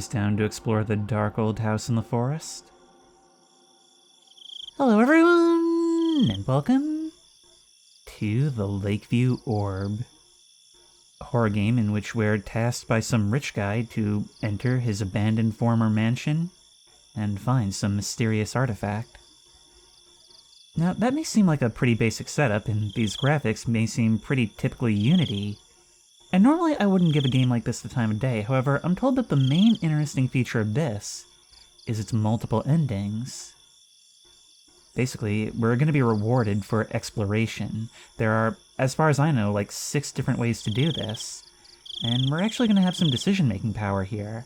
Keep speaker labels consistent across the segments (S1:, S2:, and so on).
S1: always down to explore the dark old house in the forest. Hello everyone, and welcome to the Lakeview Orb, a horror game in which we're tasked by some rich guy to enter his abandoned former mansion and find some mysterious artifact. Now, that may seem like a pretty basic setup, and these graphics may seem pretty typically Unity, and normally I wouldn't give a game like this the time of day. However, I'm told that the main interesting feature of this is its multiple endings. Basically, we're going to be rewarded for exploration. There are, as far as I know, like 6 different ways to do this, and we're actually going to have some decision-making power here.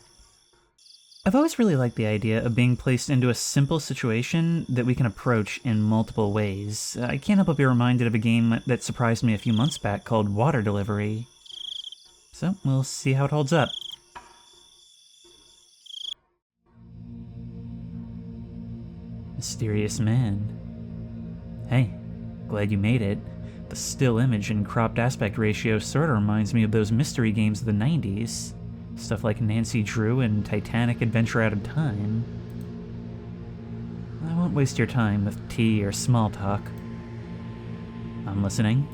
S1: I've always really liked the idea of being placed into a simple situation that we can approach in multiple ways. I can't help but be reminded of a game that surprised me a few months back called Water Delivery. So, we'll see how it holds up. Mysterious man. Hey, glad you made it. The still image and cropped aspect ratio sorta reminds me of those mystery games of the 90s. Stuff like Nancy Drew and Titanic Adventure Out of Time. I won't waste your time with tea or small talk. I'm listening.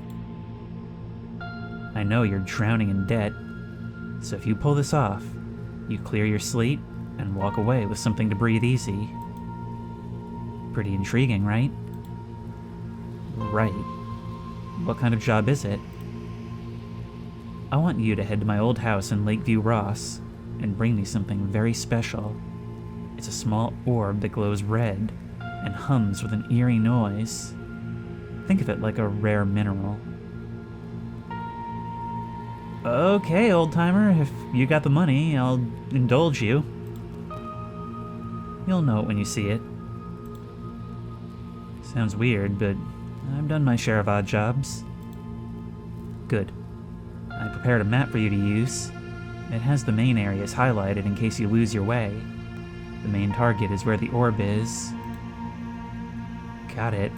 S1: I know you're drowning in debt, so if you pull this off, you clear your slate and walk away with something to breathe easy. Pretty intriguing, right? Right. What kind of job is it? I want you to head to my old house in Lakeview, Ross, and bring me something very special. It's a small orb that glows red and hums with an eerie noise. Think of it like a rare mineral. Okay, old-timer, if you got the money, I'll indulge you. You'll know it when you see it. Sounds weird, but I've done my share of odd jobs. Good. I prepared a map for you to use. It has the main areas highlighted in case you lose your way. The main target is where the orb is. Got it.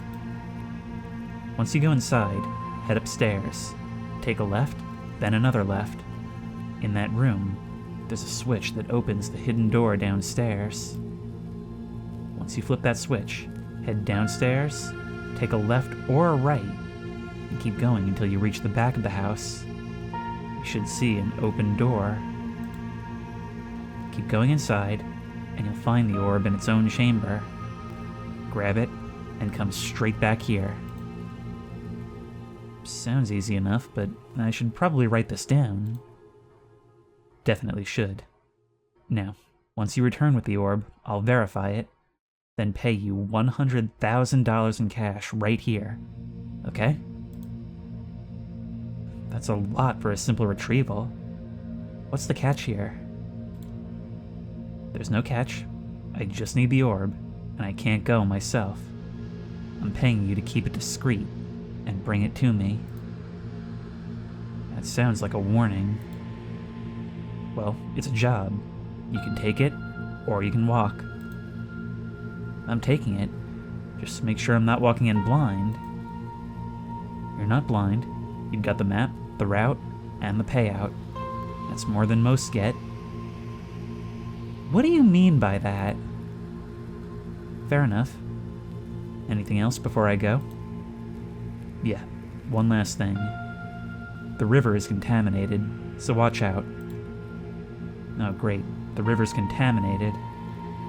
S1: Once you go inside, head upstairs. Take a left, then another left. In that room, there's a switch that opens the hidden door downstairs. Once you flip that switch, head downstairs, take a left or a right, and keep going until you reach the back of the house. You should see an open door. Keep going inside, and you'll find the orb in its own chamber. Grab it, and come straight back here. Sounds easy enough, but I should probably write this down. Definitely should. Now, once you return with the orb, I'll verify it, then pay you $100,000 in cash right here. Okay? That's a lot for a simple retrieval. What's the catch here? There's no catch. I just need the orb, and I can't go myself. I'm paying you to keep it discreet and bring it to me. That sounds like a warning. Well, it's a job. You can take it, or you can walk. I'm taking it. Just make sure I'm not walking in blind. You're not blind. You've got the map, the route, and the payout. That's more than most get. What do you mean by that? Fair enough. Anything else before I go? Yeah, one last thing. The river is contaminated, so watch out. Oh great, the river's contaminated.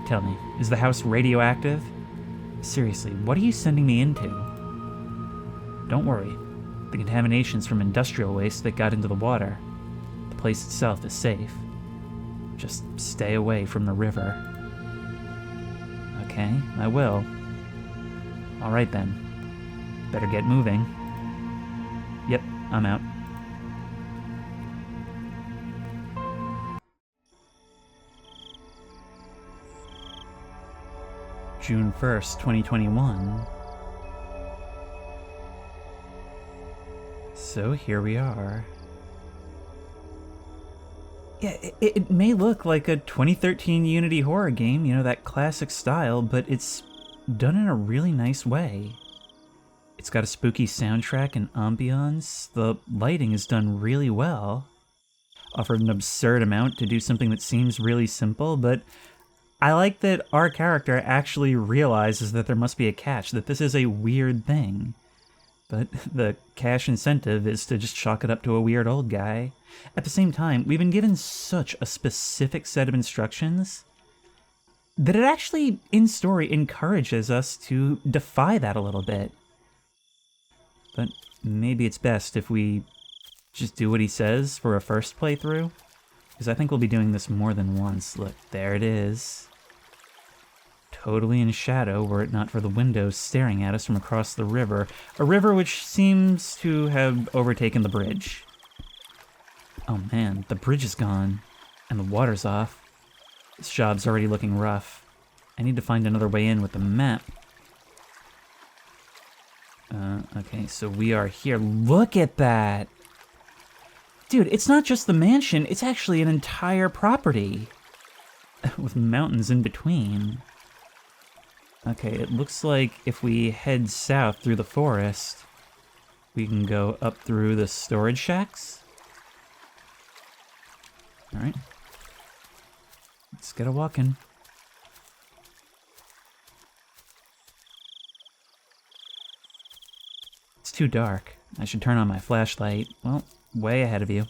S1: Tell me, is the house radioactive? Seriously, what are you sending me into? Don't worry, the contamination's from industrial waste that got into the water. The place itself is safe. Just stay away from the river. Okay, I will. Alright then. Better get moving. Yep, I'm out. June 1st, 2021. So here we are. Yeah, it may look like a 2013 Unity horror game, you know, that classic style, but it's done in a really nice way. It's got a spooky soundtrack and ambiance. The lighting is done really well. offered an absurd amount to do something that seems really simple, but I like that our character actually realizes that there must be a catch, that this is a weird thing. But the cash incentive is to just chalk it up to a weird old guy. At the same time, we've been given such a specific set of instructions that it actually, in story, encourages us to defy that a little bit. But maybe it's best if we just do what he says for a first playthrough, because I think we'll be doing this more than once. Look, there it is. Totally in shadow, were it not for the windows staring at us from across the river. A river which seems to have overtaken the bridge. Oh man, the bridge is gone, and the water's off. This job's already looking rough. I need to find another way in with the map. Okay, so we are here. Look at that! Dude, it's not just the mansion, it's actually an entire property. With mountains in between. Okay, it looks like if we head south through the forest, we can go up through the storage shacks. Alright. Let's get a walking. It's too dark. I should turn on my flashlight. Well, way ahead of you.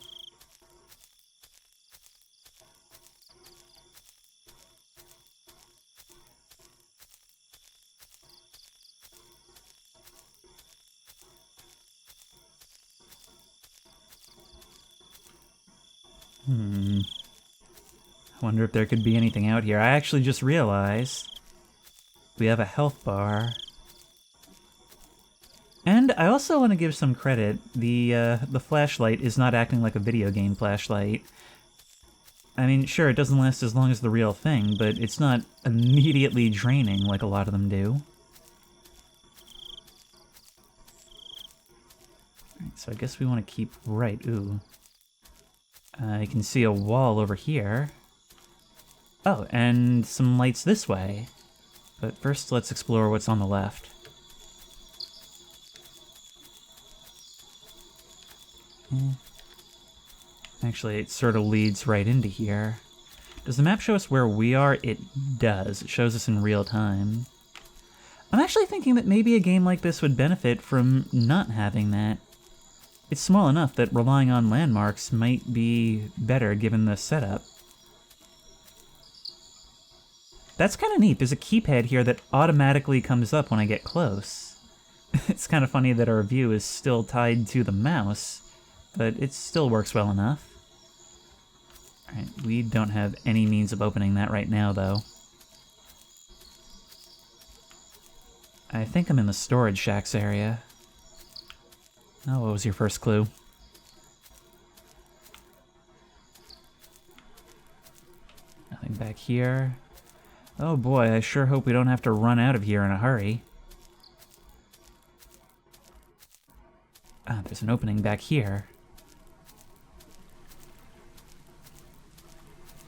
S1: I wonder if there could be anything out here. I actually just realized we have a health bar. And I also want to give some credit. The flashlight is not acting like a video game flashlight. I mean, sure, it doesn't last as long as the real thing, but it's not immediately draining like a lot of them do. Alright, so I guess we want to keep right. Ooh. I can see a wall over here. Oh, and some lights this way. But first, let's explore what's on the left. Actually, it sort of leads right into here. Does the map show us where we are? It does. It shows us in real time. I'm actually thinking that maybe a game like this would benefit from not having that. It's small enough that relying on landmarks might be better given the setup. That's kind of neat. There's a keypad here that automatically comes up when I get close. It's kind of funny that our view is still tied to the mouse, but it still works well enough. Alright, we don't have any means of opening that right now, though. I think I'm in the storage shacks area. Oh, what was your first clue? Nothing back here. Oh boy, I sure hope we don't have to run out of here in a hurry. Ah, there's an opening back here.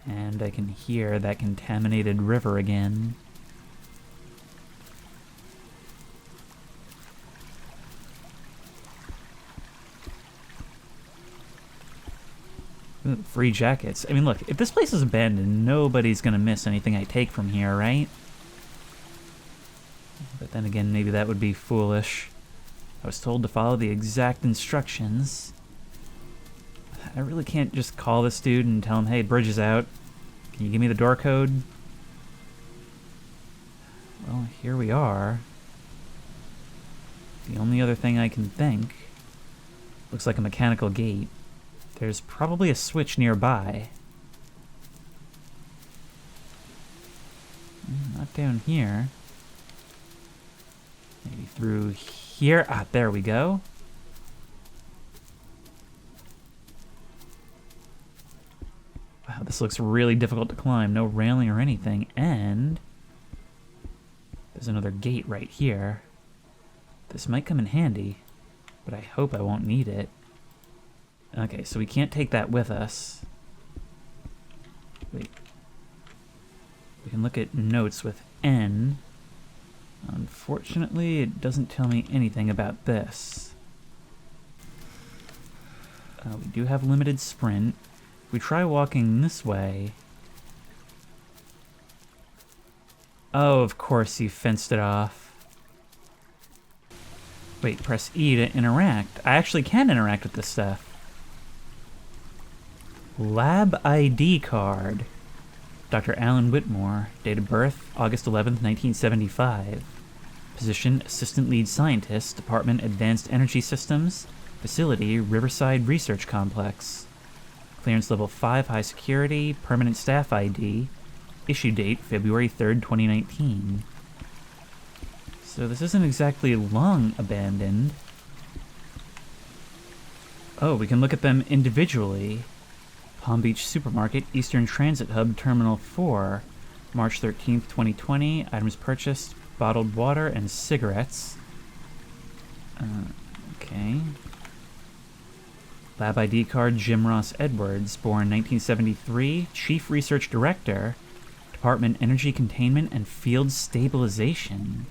S1: And I can hear that contaminated river again. Ooh, free jackets. I mean, look, if this place is abandoned, nobody's gonna miss anything I take from here, right? But then again, maybe that would be foolish. I was told to follow the exact instructions. I really can't just call this dude and tell him, hey, bridge is out. Can you give me the door code? Well, here we are. The only other thing I can think looks like a mechanical gate. There's probably a switch nearby. Not down here. Maybe through here. Ah, there we go. Wow, this looks really difficult to climb. No railing or anything. And there's another gate right here. This might come in handy, but I hope I won't need it. Okay, so we can't take that with us. Wait. We can look at notes with N. Unfortunately, it doesn't tell me anything about this. We do have limited sprint. If we try walking this way... Oh, of course you fenced it off. Wait, press E to interact. I actually can interact with this stuff. Lab ID card. Dr. Alan Whitmore. Date of birth, August 11th, 1975. Position, Assistant Lead Scientist, Department Advanced Energy Systems. Facility, Riverside Research Complex. Clearance level 5, high security, permanent staff ID. Issue date, February 3rd, 2019. So this isn't exactly long abandoned. Oh, we can look at them individually. Palm Beach Supermarket, Eastern Transit Hub, Terminal 4. March 13th, 2020. Items purchased, bottled water and cigarettes. Okay. Lab ID card, Jim Ross Edwards, born 1973, Chief Research Director, Department Energy Containment and Field Stabilization.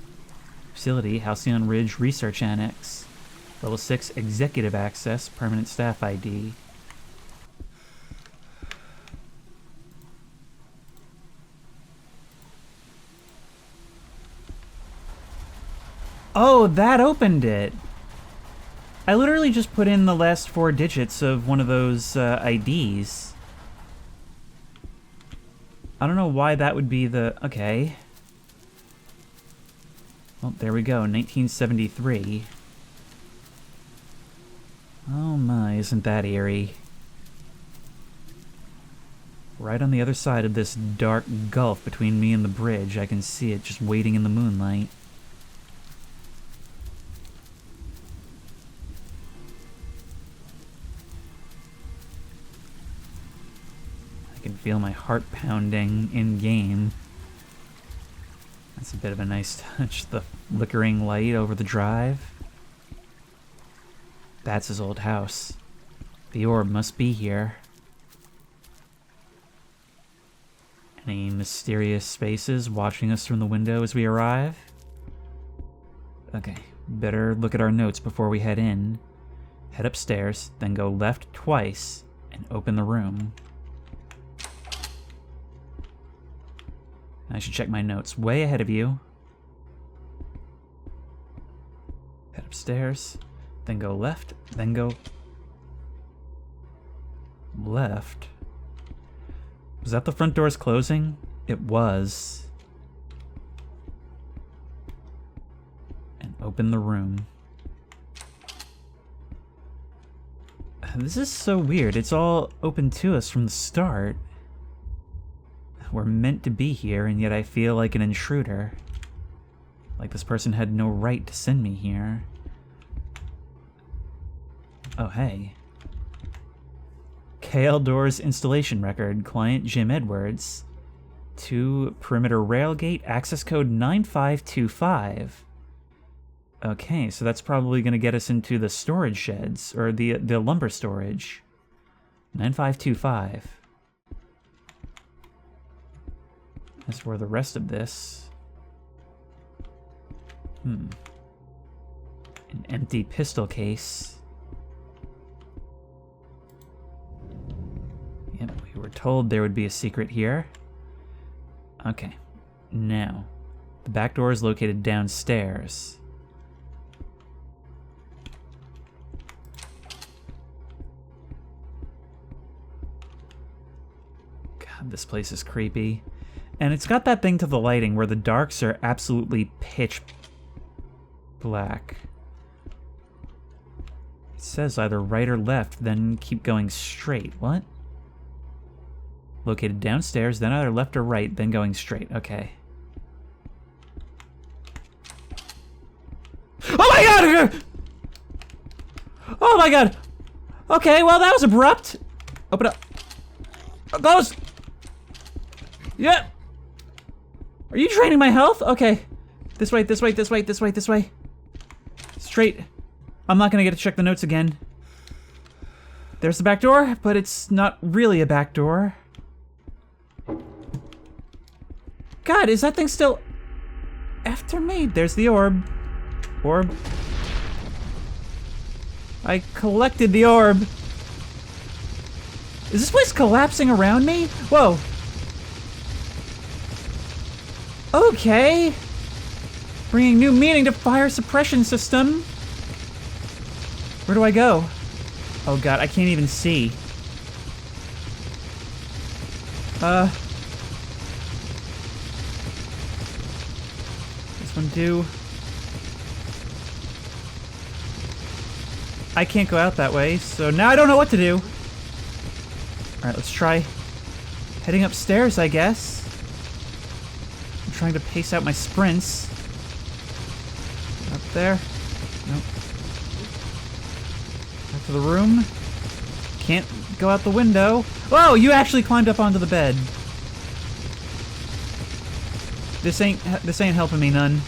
S1: Facility, Halcyon Ridge Research Annex. Level 6, Executive Access, Permanent Staff ID. Oh, that opened it! I literally just put in the last 4 digits of one of those IDs. I don't know why that would be the... Okay. Well, there we go, 1973. Oh my, isn't that eerie. Right on the other side of this dark gulf between me and the bridge, I can see it just waiting in the moonlight. I can feel my heart pounding in-game. That's a bit of a nice touch, the flickering light over the drive. That's his old house. The orb must be here. Any mysterious spaces watching us from the window as we arrive? Okay, better look at our notes before we head in. Head upstairs, then go left twice, and open the room. I should check my notes. Way ahead of you. Head upstairs, then go left, then go left. Was that the front doors closing? It was. And open the room. This is so weird. It's all open to us from the start. We're meant to be here, and yet I feel like an intruder. Like this person had no right to send me here. Oh, hey. KL Doors installation record, client Jim Edwards. To perimeter railgate, access code 9525. Okay, so that's probably going to get us into the storage sheds, or the lumber storage. 9525. As for the rest of this... An empty pistol case. Yep, we were told there would be a secret here. Okay, now, the back door is located downstairs. God, this place is creepy. And it's got that thing to the lighting where the darks are absolutely pitch black. It says either right or left, then keep going straight. What? Located downstairs, then either left or right, then going straight. Okay. Oh my god! Oh my god! Okay, well that was abrupt. Open up. Close! Yeah! Are you draining my health? Okay. This way, this way, this way, this way, this way. Straight. I'm not gonna get to check the notes again. There's the back door, but it's not really a back door. God, is that thing still after me? There's the orb. Orb. I collected the orb. Is this place collapsing around me? Whoa. Okay. Bringing new meaning to fire suppression system. Where do I go? Oh god, I can't even see. This one do. I can't go out that way, so now I don't know what to do. Alright, let's try heading upstairs, I guess. I'm trying to pace out my sprints. Up there. Nope. Back to the room. Can't go out the window. Whoa, you actually climbed up onto the bed. This ain't helping me none.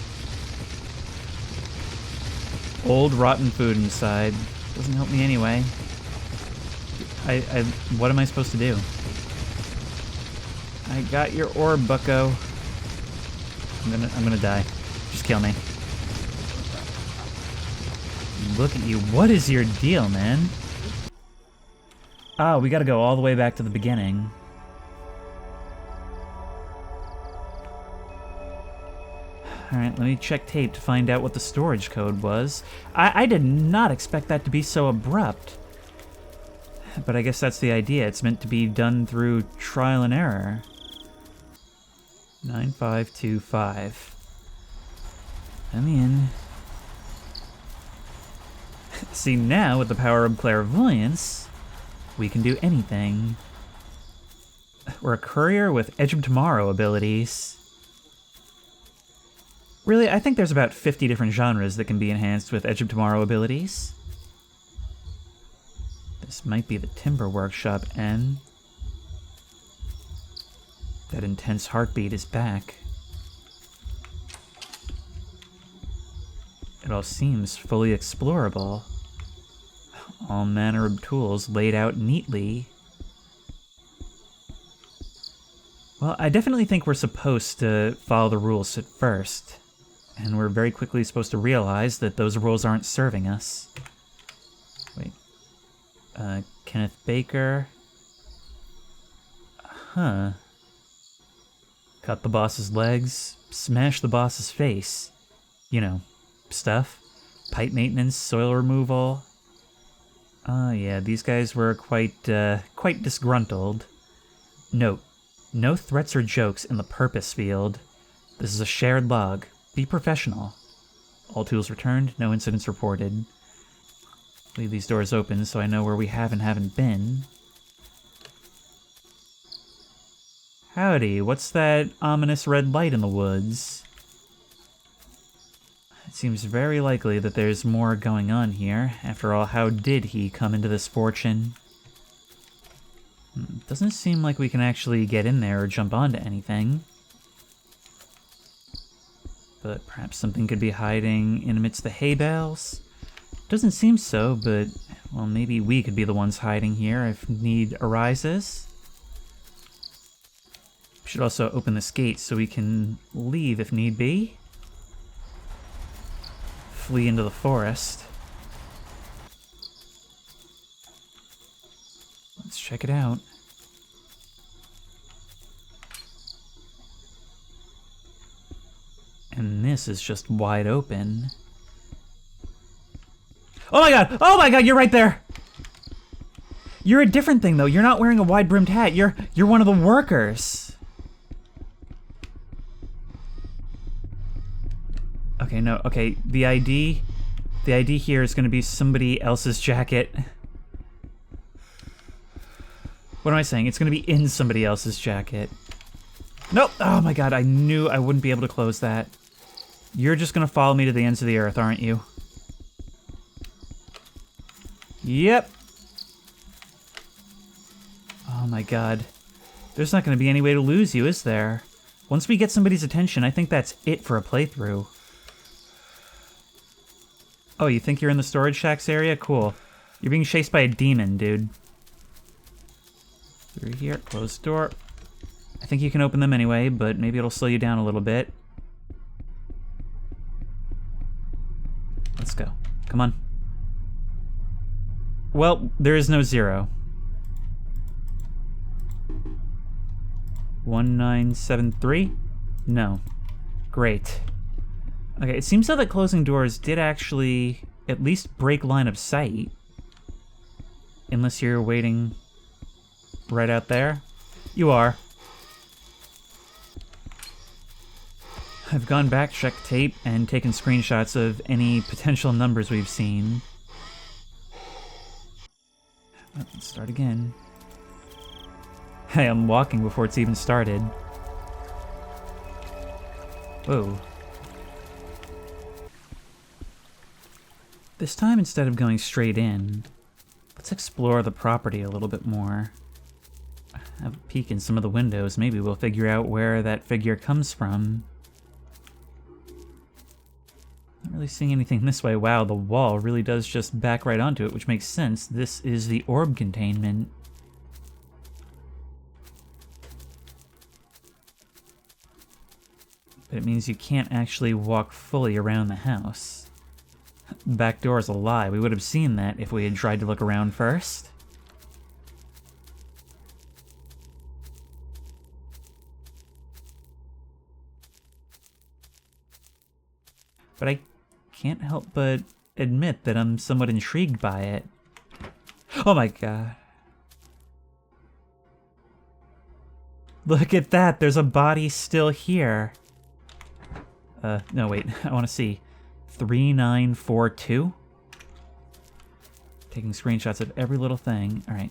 S1: Old rotten food inside. Doesn't help me anyway. What am I supposed to do? I got your orb, bucko. I'm gonna die. Just kill me. Look at you. What is your deal, man? Ah, we gotta go all the way back to the beginning. Alright, let me check tape to find out what the storage code was. I did not expect that to be so abrupt. But I guess that's the idea. It's meant to be done through trial and error. 9525. I'm in. See, now with the power of clairvoyance, we can do anything. We're a courier with Edge of Tomorrow abilities. Really, I think there's about 50 different genres that can be enhanced with Edge of Tomorrow abilities. This might be the Timber Workshop N. That intense heartbeat is back. It all seems fully explorable. All manner of tools laid out neatly. Well, I definitely think we're supposed to follow the rules at first. And we're very quickly supposed to realize that those rules aren't serving us. Wait. Kenneth Baker. Huh. Cut the boss's legs, smash the boss's face. You know, stuff. Pipe maintenance, soil removal. Yeah, these guys were quite disgruntled. Note, no threats or jokes in the purpose field. This is a shared log. Be professional. All tools returned, no incidents reported. Leave these doors open so I know where we have and haven't been. Howdy, what's that ominous red light in the woods? It seems very likely that there's more going on here. After all, how did he come into this fortune? Doesn't seem like we can actually get in there or jump onto anything. But perhaps something could be hiding in amidst the hay bales? Doesn't seem so, but, well, maybe we could be the ones hiding here if need arises. We should also open this gate so we can leave if need be. Flee into the forest. Let's check it out. And this is just wide open. Oh my god! Oh my god, you're right there! You're a different thing, though. You're not wearing a wide-brimmed hat. You're one of the workers. Okay, no, okay. The ID here is gonna be somebody else's jacket. What am I saying? It's gonna be in somebody else's jacket. Nope! Oh my god, I knew I wouldn't be able to close that. You're just gonna follow me to the ends of the earth, aren't you? Yep. Oh my god. There's not gonna be any way to lose you, is there? Once we get somebody's attention, I think that's it for a playthrough. Oh, you think you're in the storage shacks area? Cool. You're being chased by a demon, dude. Through here, closed door. I think you can open them anyway, but maybe it'll slow you down a little bit. Let's go. Come on. Well, there is no 0. 1973? No. Great. Okay, it seems though that closing doors did actually at least break line of sight. Unless you're waiting right out there. You are. I've gone back, checked tape, and taken screenshots of any potential numbers we've seen. Let's start again. Hey, I'm walking before it's even started. Whoa. This time, instead of going straight in, let's explore the property a little bit more. Have a peek in some of the windows. Maybe we'll figure out where that figure comes from. Not really seeing anything this way. Wow, the wall really does just back right onto it, which makes sense. This is the orb containment. But it means you can't actually walk fully around the house. Back door is a lie. We would have seen that if we had tried to look around first. But I can't help but admit that I'm somewhat intrigued by it. Oh my god. Look at that, there's a body still here. No wait, I want to see. 3942? Taking screenshots of every little thing. Alright.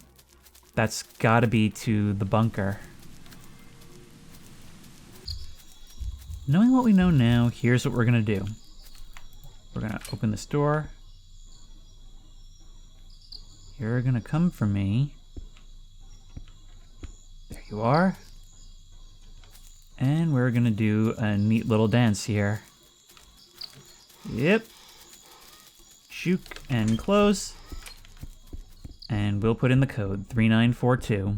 S1: That's gotta be to the bunker. Knowing what we know now, here's what we're gonna do. We're gonna open this door. You're gonna come for me. There you are. And we're gonna do a neat little dance here. Yep. Juke and close. And we'll put in the code, 3942.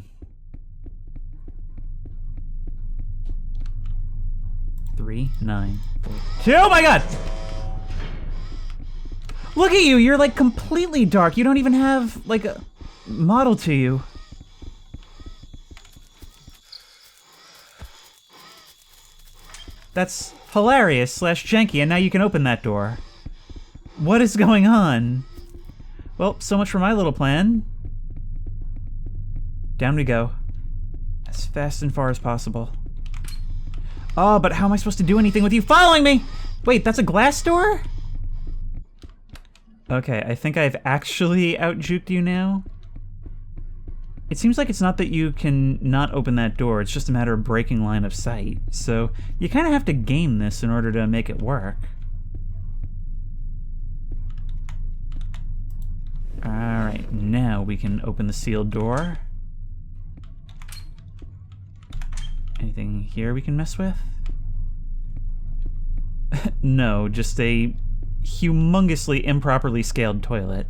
S1: 3942. Oh my god! Look at you, you're like completely dark. You don't even have like a model to you. That's hilarious / janky, and now you can open that door. What is going on? Well, so much for my little plan. Down we go. As fast and far as possible. Oh, but how am I supposed to do anything with you following me? Wait, that's a glass door? Okay, I think I've actually out-juked you now. It seems like it's not that you can not open that door, it's just a matter of breaking line of sight. So you kind of have to game this in order to make it work. Alright, now we can open the sealed door. Anything here we can mess with? No, just a humongously improperly scaled toilet.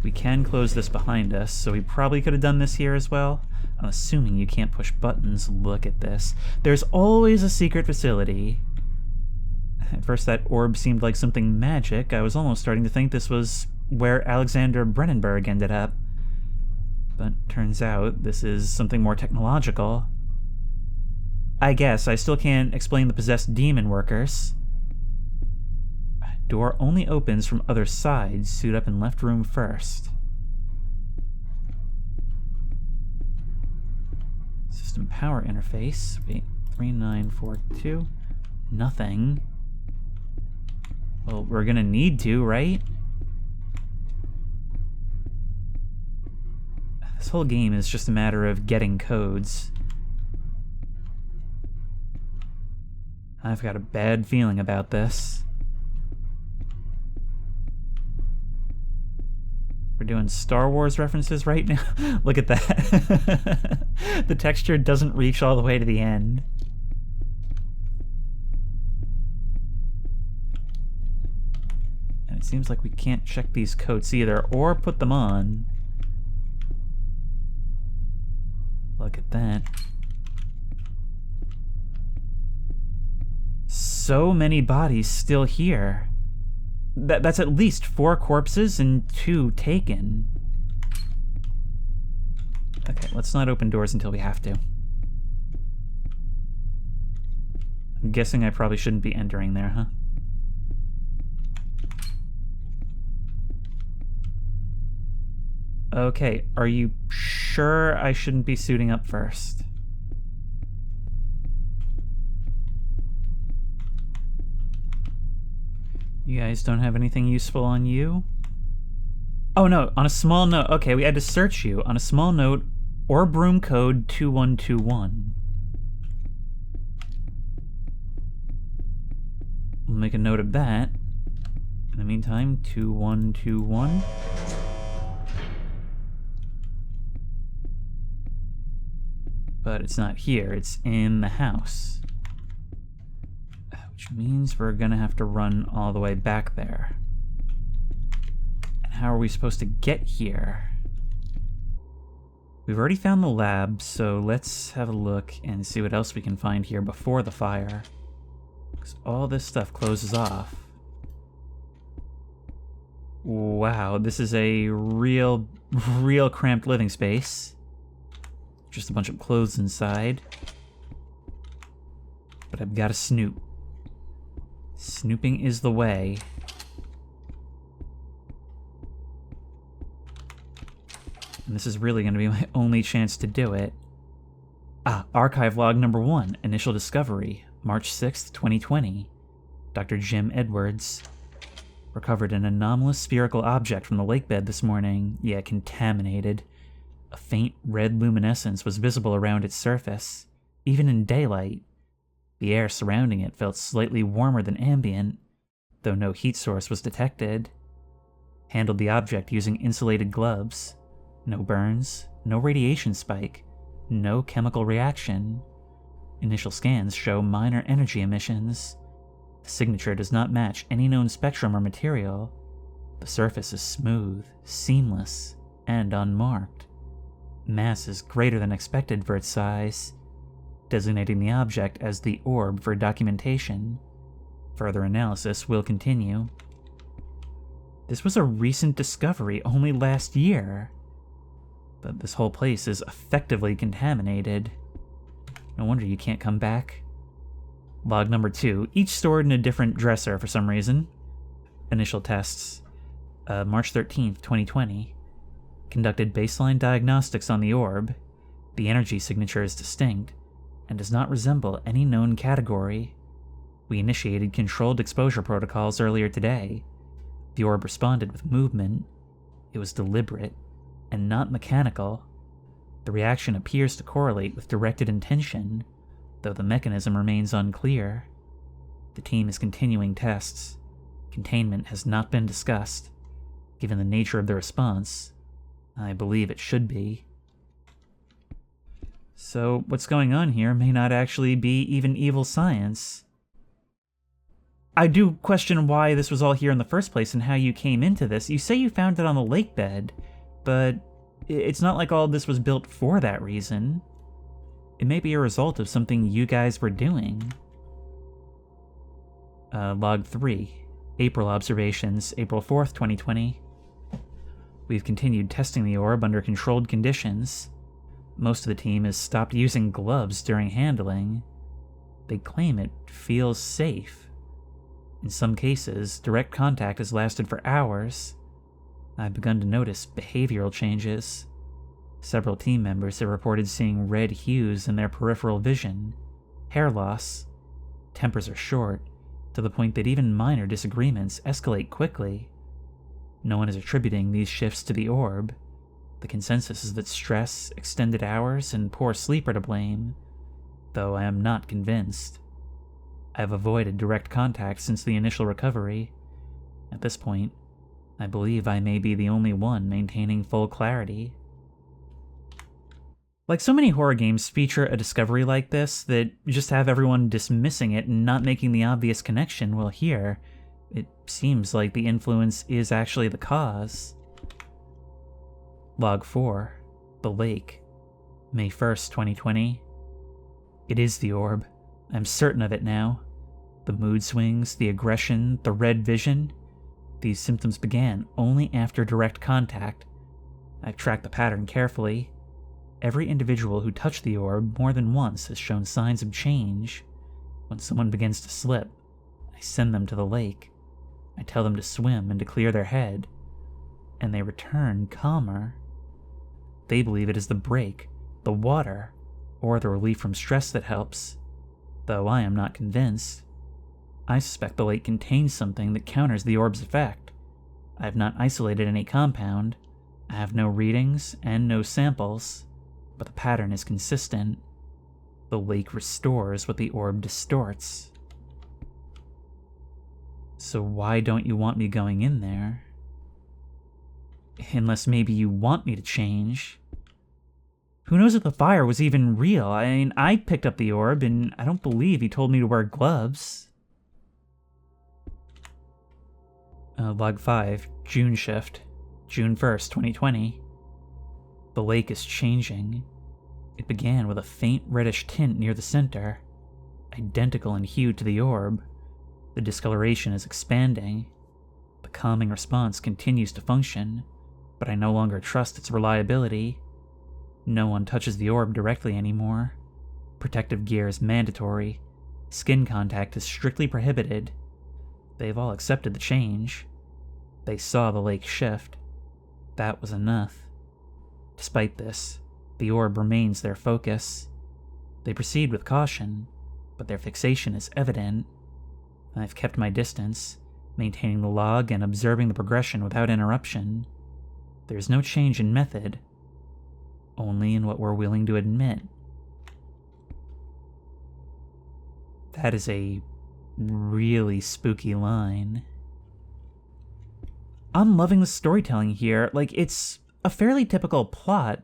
S1: We can close this behind us, so we probably could have done this here as well. I'm assuming you can't push buttons. Look at this. There's always a secret facility. At first that orb seemed like something magic. I was almost starting to think this was where Alexander Brennenberg ended up. But turns out this is something more technological. I guess I still can't explain the possessed demon workers. Door only opens from other sides. Suit up in left room first. System power interface. Wait, 3942. Nothing. Well, we're gonna need to, right? This whole game is just a matter of getting codes. I've got a bad feeling about this. We're doing Star Wars references right now? Look at that. The texture doesn't reach all the way to the end. And it seems like we can't check these codes either, or put them on. Look at that. So many bodies still here. That's at least 4 corpses and 2 taken. Okay, let's not open doors until we have to. I'm guessing I probably shouldn't be entering there, huh? Okay, are you sure I shouldn't be suiting up first? You guys don't have anything useful on you? Oh no, on a small note. Okay, we had to search you. On a small note, orb room code 2121. We'll make a note of that. In the meantime, 2121. But it's not here, it's in the house. Which means we're gonna have to run all the way back there. And how are we supposed to get here? We've already found the lab, so let's have a look and see what else we can find here before the fire. Because all this stuff closes off. Wow, this is a real cramped living space. Just a bunch of clothes inside. But I've got to snoop. Snooping is the way. And this is really going to be my only chance to do it. Archive log number 1, initial discovery, March 6th, 2020. Dr. Jim Edwards. Recovered an anomalous spherical object from the lake bed this morning, yet contaminated. A faint red luminescence was visible around its surface, even in daylight. The air surrounding it felt slightly warmer than ambient, though no heat source was detected. Handled the object using insulated gloves. No burns, no radiation spike, no chemical reaction. Initial scans show minor energy emissions. The signature does not match any known spectrum or material. The surface is smooth, seamless, and unmarked. Mass is greater than expected for its size, designating the object as the orb for documentation. Further analysis will continue. This was a recent discovery only last year, but this whole place is effectively contaminated. No wonder you can't come back. Log number 2, each stored in a different dresser for some reason. Initial tests. March 13th, 2020. Conducted baseline diagnostics on the orb. The energy signature is distinct and does not resemble any known category. We initiated controlled exposure protocols earlier today. The orb responded with movement. It was deliberate and not mechanical. The reaction appears to correlate with directed intention, though the mechanism remains unclear. The team is continuing tests. Containment has not been discussed. Given the nature of the response, I believe it should be. So what's going on here may not actually be even evil science. I do question why this was all here in the first place and how you came into this. You say you found it on the lake bed, but it's not like all this was built for that reason. It may be a result of something you guys were doing. Log 3, April observations, April 4th, 2020. We've continued testing the orb under controlled conditions. Most of the team has stopped using gloves during handling. They claim it feels safe. In some cases, direct contact has lasted for hours. I've begun to notice behavioral changes. Several team members have reported seeing red hues in their peripheral vision, hair loss. Tempers are short, to the point that even minor disagreements escalate quickly. No one is attributing these shifts to the orb. The consensus is that stress, extended hours, and poor sleep are to blame, though I am not convinced. I have avoided direct contact since the initial recovery. At this point, I believe I may be the only one maintaining full clarity. Like so many horror games feature a discovery like this that just have everyone dismissing it and not making the obvious connection, well here, it seems like the influence is actually the cause. Log 4, The Lake, May 1st, 2020. It is the orb. I'm certain of it now. The mood swings, the aggression, the red vision. These symptoms began only after direct contact. I've tracked the pattern carefully. Every individual who touched the orb more than once has shown signs of change. When someone begins to slip, I send them to the lake. I tell them to swim and to clear their head, and they return calmer. They believe it is the break, the water, or the relief from stress that helps, though I am not convinced. I suspect the lake contains something that counters the orb's effect. I have not isolated any compound. I have no readings and no samples, but the pattern is consistent. The lake restores what the orb distorts. So why don't you want me going in there? Unless maybe you want me to change. Who knows if the fire was even real? I mean, I picked up the orb, and I don't believe he told me to wear gloves. Log 5, June shift, June 1st, 2020. The lake is changing. It began with a faint reddish tint near the center, identical in hue to the orb. The discoloration is expanding. The calming response continues to function, but I no longer trust its reliability. No one touches the orb directly anymore. Protective gear is mandatory. Skin contact is strictly prohibited. They've all accepted the change. They saw the lake shift. That was enough. Despite this, the orb remains their focus. They proceed with caution, but their fixation is evident. I've kept my distance, maintaining the log and observing the progression without interruption. There's no change in method, only in what we're willing to admit. That is a really spooky line. I'm loving the storytelling here. Like, it's a fairly typical plot,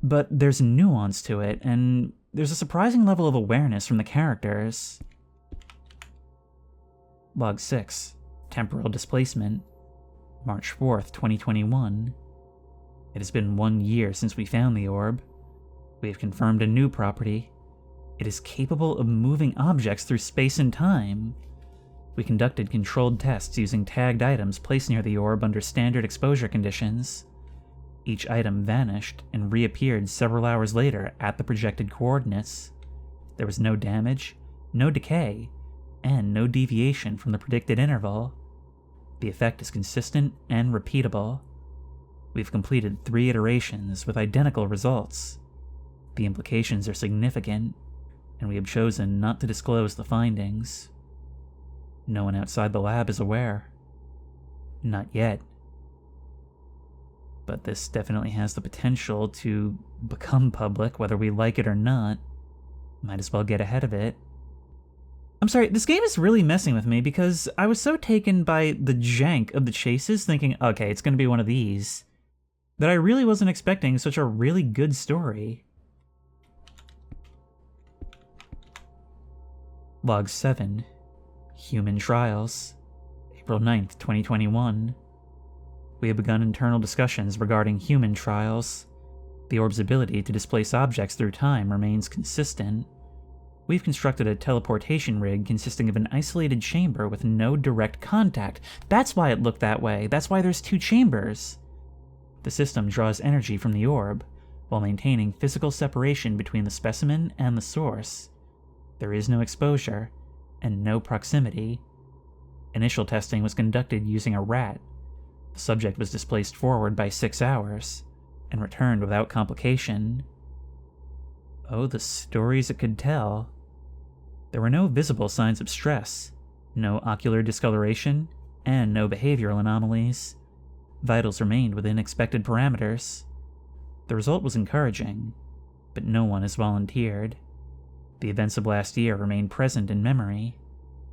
S1: but there's nuance to it, and there's a surprising level of awareness from the characters. Log 6, Temporal Displacement, March 4th, 2021. It has been 1 year since we found the orb. We have confirmed a new property. It is capable of moving objects through space and time. We conducted controlled tests using tagged items placed near the orb under standard exposure conditions. Each item vanished and reappeared several hours later at the projected coordinates. There was no damage, no decay, and no deviation from the predicted interval. The effect is consistent and repeatable. We've completed 3 iterations with identical results. The implications are significant, and we have chosen not to disclose the findings. No one outside the lab is aware. Not yet. But this definitely has the potential to become public, whether we like it or not. Might as well get ahead of it. I'm sorry, this game is really messing with me because I was so taken by the jank of the chases, thinking, okay, it's going to be one of these, that I really wasn't expecting such a really good story. Log 7, Human Trials, April 9th, 2021. We have begun internal discussions regarding human trials. The orb's ability to displace objects through time remains consistent. We've constructed a teleportation rig consisting of an isolated chamber with no direct contact. That's why it looked that way. That's why there's 2 chambers. The system draws energy from the orb, while maintaining physical separation between the specimen and the source. There is no exposure, and no proximity. Initial testing was conducted using a rat. The subject was displaced forward by 6 hours, and returned without complication. Oh, the stories it could tell. There were no visible signs of stress, no ocular discoloration, and no behavioral anomalies. Vitals remained within expected parameters. The result was encouraging, but no one has volunteered. The events of last year remain present in memory.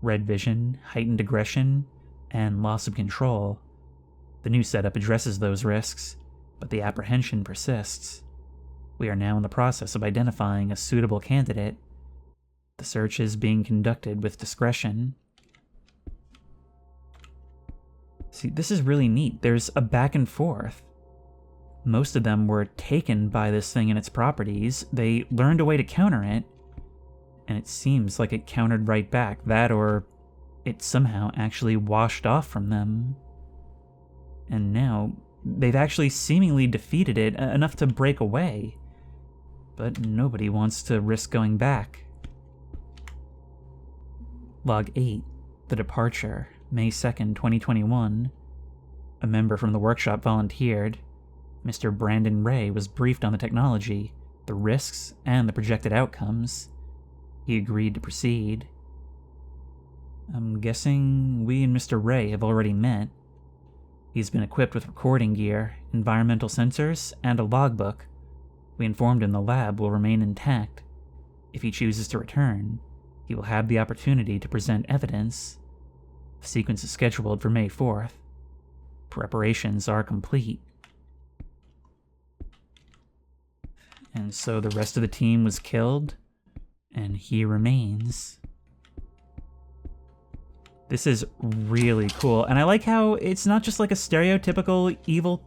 S1: Red vision, heightened aggression, and loss of control. The new setup addresses those risks, but the apprehension persists. We are now in the process of identifying a suitable candidate. The search is being conducted with discretion. See, this is really neat. There's a back and forth. Most of them were taken by this thing and its properties. They learned a way to counter it, and it seems like it countered right back. That or it somehow actually washed off from them. And now they've actually seemingly defeated it enough to break away. but nobody wants to risk going back. Log 8, The Departure, May 2nd, 2021. A member from the workshop volunteered. Mr. Brandon Ray was briefed on the technology, the risks, and the projected outcomes. He agreed to proceed. I'm guessing we and Mr. Ray have already met. He's been equipped with recording gear, environmental sensors, and a logbook. We informed him the lab will remain intact. If he chooses to return, he will have the opportunity to present evidence. The sequence is scheduled for May 4th. Preparations are complete. And so the rest of the team was killed, and he remains. This is really cool, and I like how it's not just like a stereotypical evil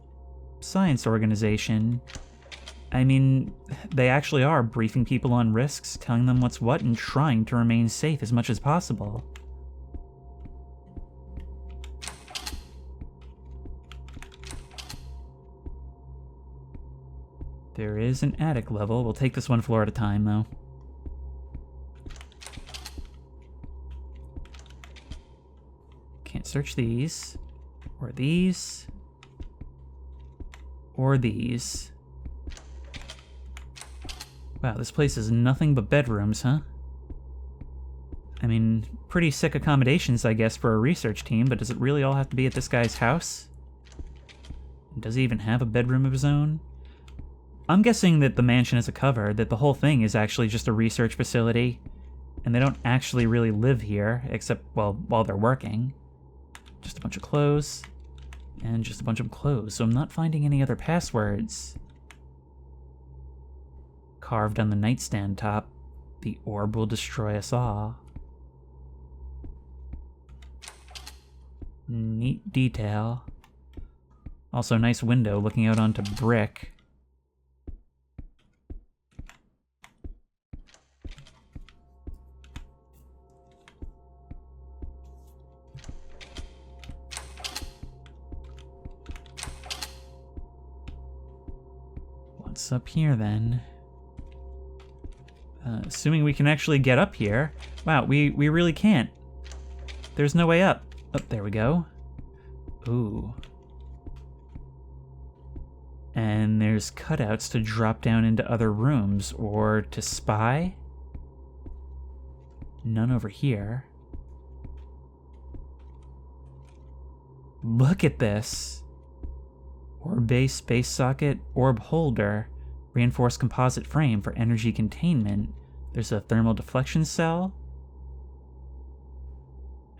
S1: science organization. I mean, they actually are briefing people on risks, telling them what's what, and trying to remain safe as much as possible. There is an attic level. We'll take this one floor at a time, though. Can't search these, or these, or these. Wow, this place is nothing but bedrooms, huh? I mean, pretty sick accommodations, I guess, for a research team, but does it really all have to be at this guy's house? Does he even have a bedroom of his own? I'm guessing that the mansion is a cover, that the whole thing is actually just a research facility, and they don't actually really live here, except, well, while they're working. Just a bunch of clothes, and just a bunch of clothes, so I'm not finding any other passwords. Carved on the nightstand top, the orb will destroy us all. Neat detail. Also, nice window looking out onto brick. What's up here, then? Assuming we can actually get up here. Wow, we really can't. There's no way up. Oh, there we go. Ooh. And there's cutouts to drop down into other rooms, or to spy. None over here. Look at this. Orb base, space socket, orb holder, reinforced composite frame for energy containment. There's a thermal deflection cell.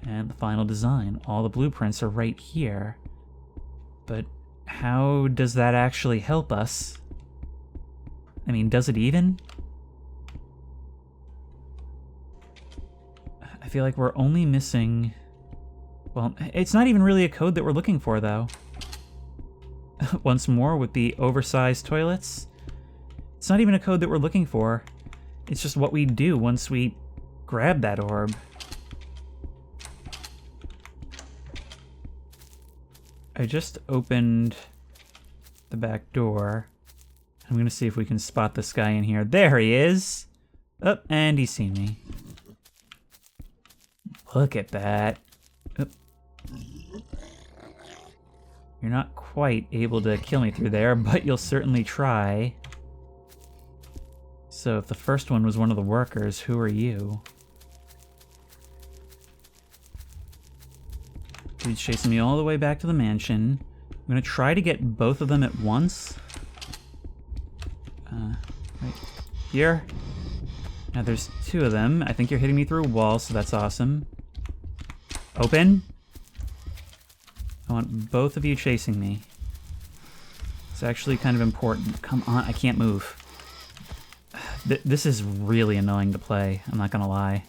S1: And the final design. All the blueprints are right here. But how does that actually help us? I mean, does it even? I feel like we're only missing... Well, it's not even really a code that we're looking for, though. Once more with the oversized toilets. It's not even a code that we're looking for. It's just what we do once we grab that orb. I just opened the back door. I'm gonna see if we can spot this guy in here. There he is! Oh, and he's seen me. Look at that. Oh. You're not quite able to kill me through there, but you'll certainly try. So if the first one was one of the workers, who are you? Dude's chasing me all the way back to the mansion. I'm gonna try to get both of them at once. Right here. Now there's two of them. I think you're hitting me through a wall, so that's awesome. Open. I want both of you chasing me. It's actually kind of important. Come on, I can't move. This is really annoying to play, I'm not gonna lie.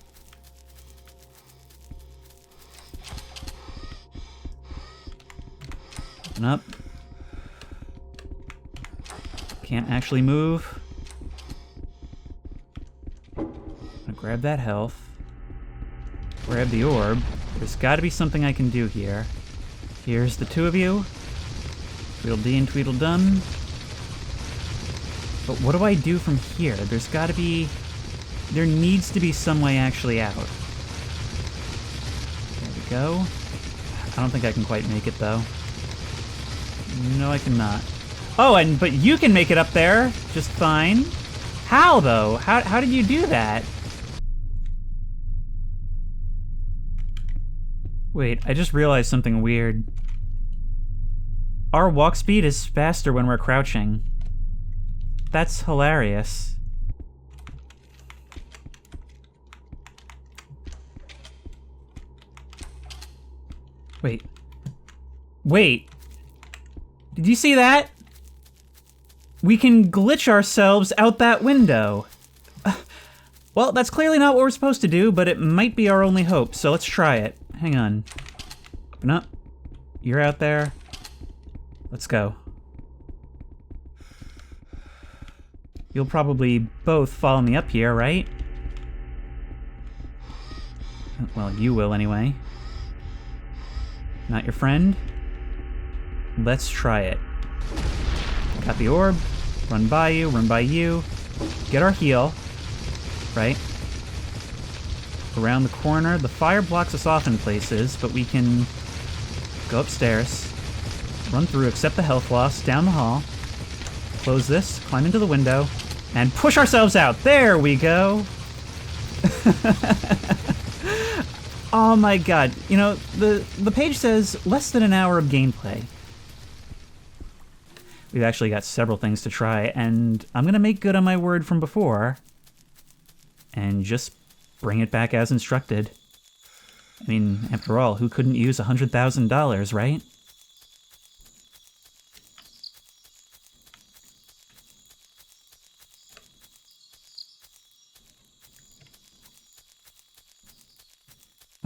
S1: Open up. Can't actually move. I'm gonna grab that health. Grab the orb. There's gotta be something I can do here. Here's the two of you. Tweedledee and Tweedledum. But what do I do from here? There's gotta be... There needs to be some way actually out. There we go. I don't think I can quite make it, though. No, I cannot. Oh, but you can make it up there just fine. How, though? How did you do that? Wait, I just realized something weird. Our walk speed is faster when we're crouching. That's hilarious. Wait. Wait. Did you see that? We can glitch ourselves out that window. Well, that's clearly not what we're supposed to do, but it might be our only hope, so let's try it. Hang on. Open up. You're out there. Let's go. You'll probably both follow me up here, right? Well, you will anyway. Not your friend? Let's try it. Got the orb. Run by you. Get our heal. Right? Around the corner. The fire blocks us off in places, but we can go upstairs. Run through, accept the health loss, down the hall. Close this, climb into the window, and push ourselves out. There we go. Oh my god. You know, the page says less than an hour of gameplay. We've actually got several things to try, and I'm gonna make good on my word from before and just bring it back as instructed. I mean, after all, who couldn't use $100,000, right?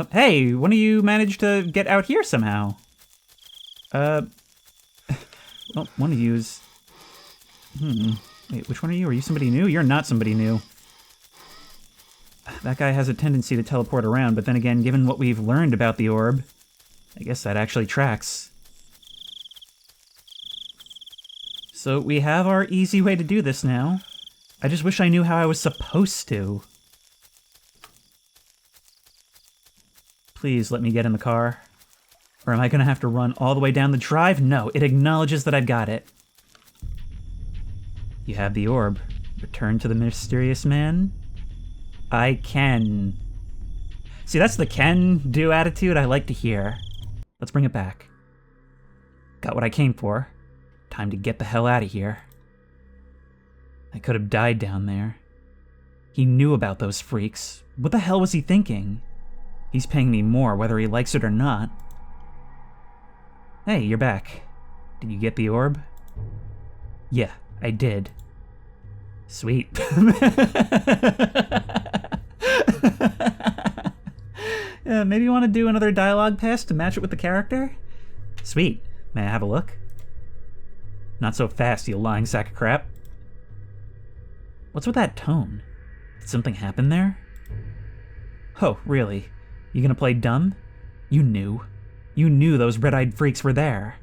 S1: Oh, hey, one of you managed to get out here somehow. Well, one of you's... Wait, which one are you? Are you somebody new? You're not somebody new. That guy has a tendency to teleport around, but then again, given what we've learned about the orb, I guess that actually tracks. So we have our easy way to do this now. I just wish I knew how I was supposed to. Please let me get in the car. Or am I gonna have to run all the way down the drive? No, it acknowledges that I've got it. You have the orb. Return to the mysterious man. I can. See, that's the can-do attitude I like to hear. Let's bring it back. Got what I came for. Time to get the hell out of here. I could have died down there. He knew about those freaks. What the hell was he thinking? He's paying me more, whether he likes it or not. Hey, you're back. Did you get the orb? Yeah, I did. Sweet. Yeah, maybe you want to do another dialogue pass to match it with the character? Sweet. May I have a look? Not so fast, you lying sack of crap. What's with that tone? Did something happen there? Oh, really? You gonna play dumb? You knew. You knew those red-eyed freaks were there.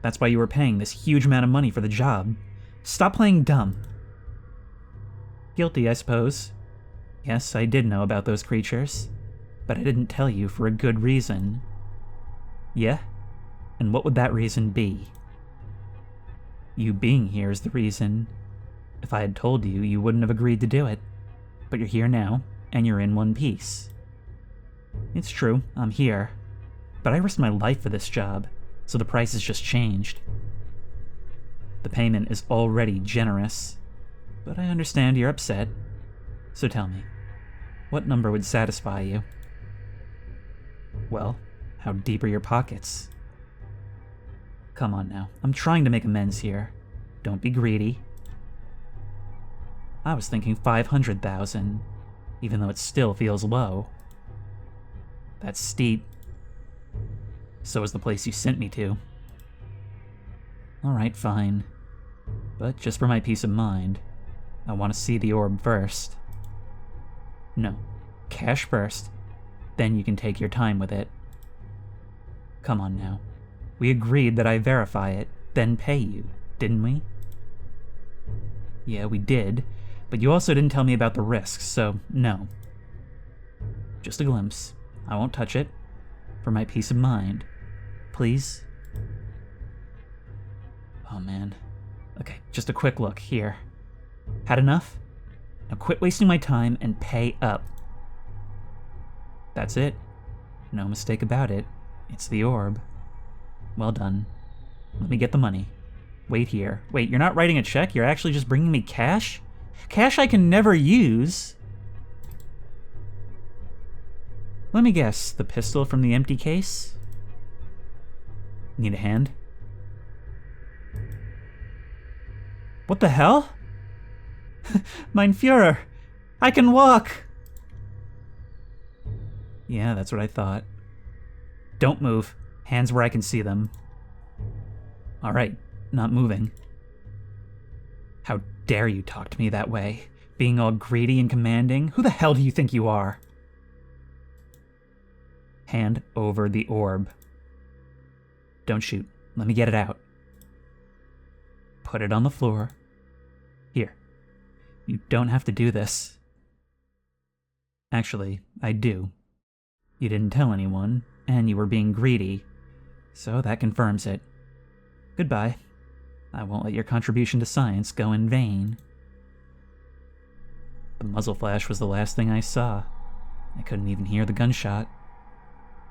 S1: That's why you were paying this huge amount of money for the job. Stop playing dumb. Guilty, I suppose. Yes, I did know about those creatures. But I didn't tell you for a good reason. Yeah? And what would that reason be? You being here is the reason. If I had told you, you wouldn't have agreed to do it. But you're here now, and you're in one piece. It's true, I'm here. But I risked my life for this job, so the price has just changed. The payment is already generous. But I understand you're upset. So tell me, what number would satisfy you? Well, how deep are your pockets? Come on now, I'm trying to make amends here. Don't be greedy. I was thinking 500,000, even though it still feels low. That's steep. So is the place you sent me to. Alright, fine. But just for my peace of mind, I want to see the orb first. No, cash first, then you can take your time with it. Come on now. We agreed that I verify it, then pay you, didn't we? Yeah, we did. But you also didn't tell me about the risks, so no. Just a glimpse. I won't touch it. For my peace of mind. Please? Oh man. Okay, just a quick look here. Had enough? Now quit wasting my time and pay up. That's it. No mistake about it. It's the orb. Well done. Let me get the money. Wait here. Wait, you're not writing a check? You're actually just bringing me cash? Cash I can never use? Let me guess. The pistol from the empty case? Need a hand? What the hell? Mein Führer! I can walk! Yeah, that's what I thought. Don't move. Hands where I can see them. Alright, not moving. How dare you talk to me that way? Being all greedy and commanding? Who the hell do you think you are? Hand over the orb. Don't shoot. Let me get it out. Put it on the floor. Here. You don't have to do this. Actually, I do. You didn't tell anyone, and you were being greedy, so that confirms it. Goodbye. I won't let your contribution to science go in vain. The muzzle flash was the last thing I saw. I couldn't even hear the gunshot.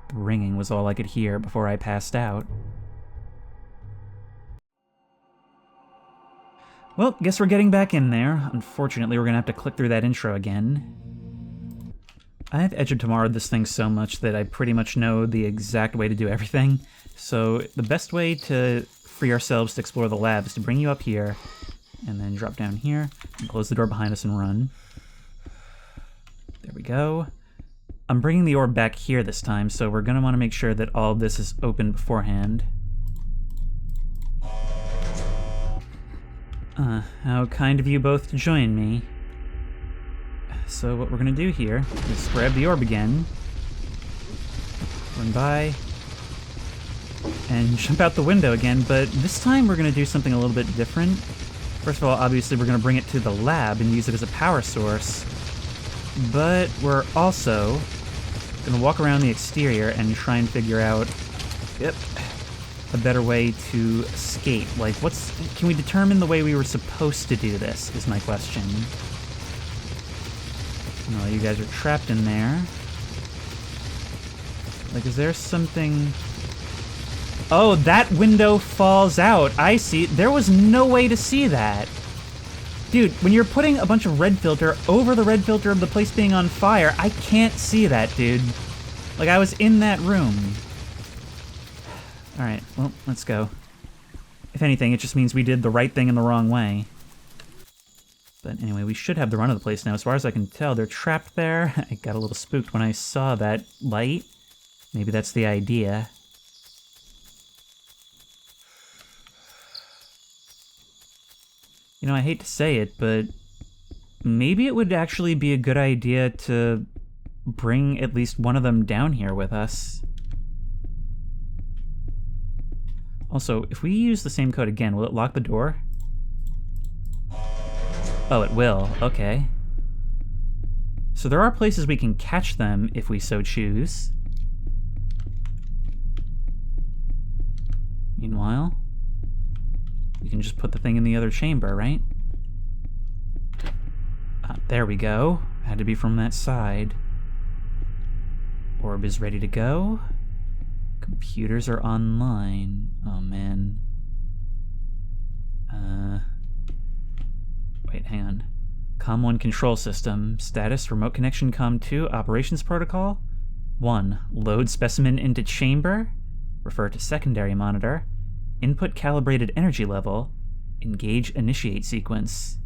S1: The ringing was all I could hear before I passed out. Well, guess we're getting back in there. Unfortunately, we're gonna have to click through that intro again. I've Edge of Tomorrow'd this thing so much that I pretty much know the exact way to do everything. So the best way to free ourselves to explore the lab is to bring you up here, and then drop down here, and close the door behind us and run. There we go. I'm bringing the orb back here this time, so we're gonna want to make sure that all of this is open beforehand. How kind of you both to join me. So what we're gonna do here is grab the orb again, run by, and jump out the window again, but this time we're gonna do something a little bit different. First of all, obviously we're gonna bring it to the lab and use it as a power source, but we're also gonna walk around the exterior and try and figure out, a better way to escape. Like, can we determine the way we were supposed to do this, is my question. No, you guys are trapped in there. Like, is there something... Oh, that window falls out. I see. There was no way to see that. Dude, when you're putting a bunch of red filter over the red filter of the place being on fire, I can't see that, dude. Like, I was in that room. Alright, well, let's go. If anything, it just means we did the right thing in the wrong way. But anyway, we should have the run of the place now. As far as I can tell, they're trapped there. I got a little spooked when I saw that light. Maybe that's the idea. You know, I hate to say it, but maybe it would actually be a good idea to bring at least one of them down here with us. Also, if we use the same code again, will it lock the door? Oh, it will. Okay. So there are places we can catch them if we so choose. Meanwhile, we can just put the thing in the other chamber, right? There we go. Had to be from that side. Orb is ready to go. Computers are online. Oh, man. Wait, hang on. COM1 control system. Status, remote connection COM2, operations protocol. 1. Load specimen into chamber. Refer to secondary monitor. Input calibrated energy level. Engage initiate sequence.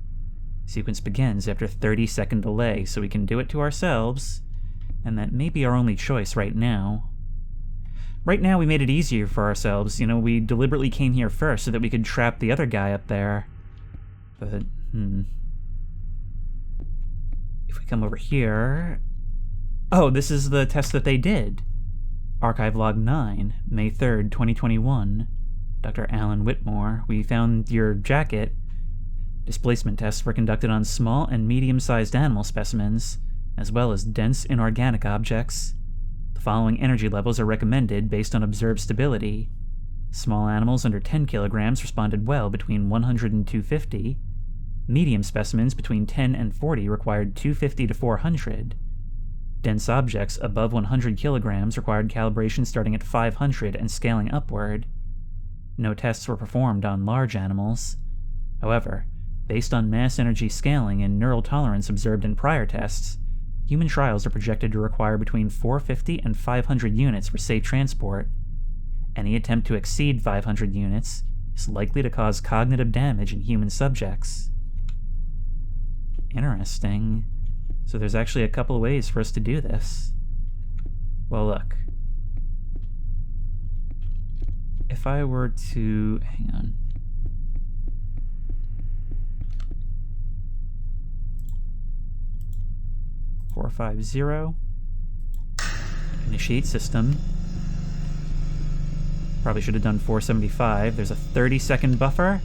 S1: Sequence begins after 30-second delay, so we can do it to ourselves. And that may be our only choice right now. Right now, we made it easier for ourselves. You know, we deliberately came here first so that we could trap the other guy up there. But, If we come over here... Oh, this is the test that they did. Archive log 9, May 3rd, 2021. Dr. Alan Whitmore, we found your jacket. Displacement tests were conducted on small and medium-sized animal specimens, as well as dense inorganic objects. The following energy levels are recommended based on observed stability. Small animals under 10 kilograms responded well between 100 and 250. Medium specimens between 10 and 40 required 250 to 400. Dense objects above 100 kilograms required calibration starting at 500 and scaling upward. No tests were performed on large animals. However, based on mass energy scaling and neural tolerance observed in prior tests, human trials are projected to require between 450 and 500 units for safe transport. Any attempt to exceed 500 units is likely to cause cognitive damage in human subjects. Interesting. So there's actually a couple of ways for us to do this. Well, look. If I were to... hang on. .450. Initiate system. Probably should have done 475. There's a 30-second buffer.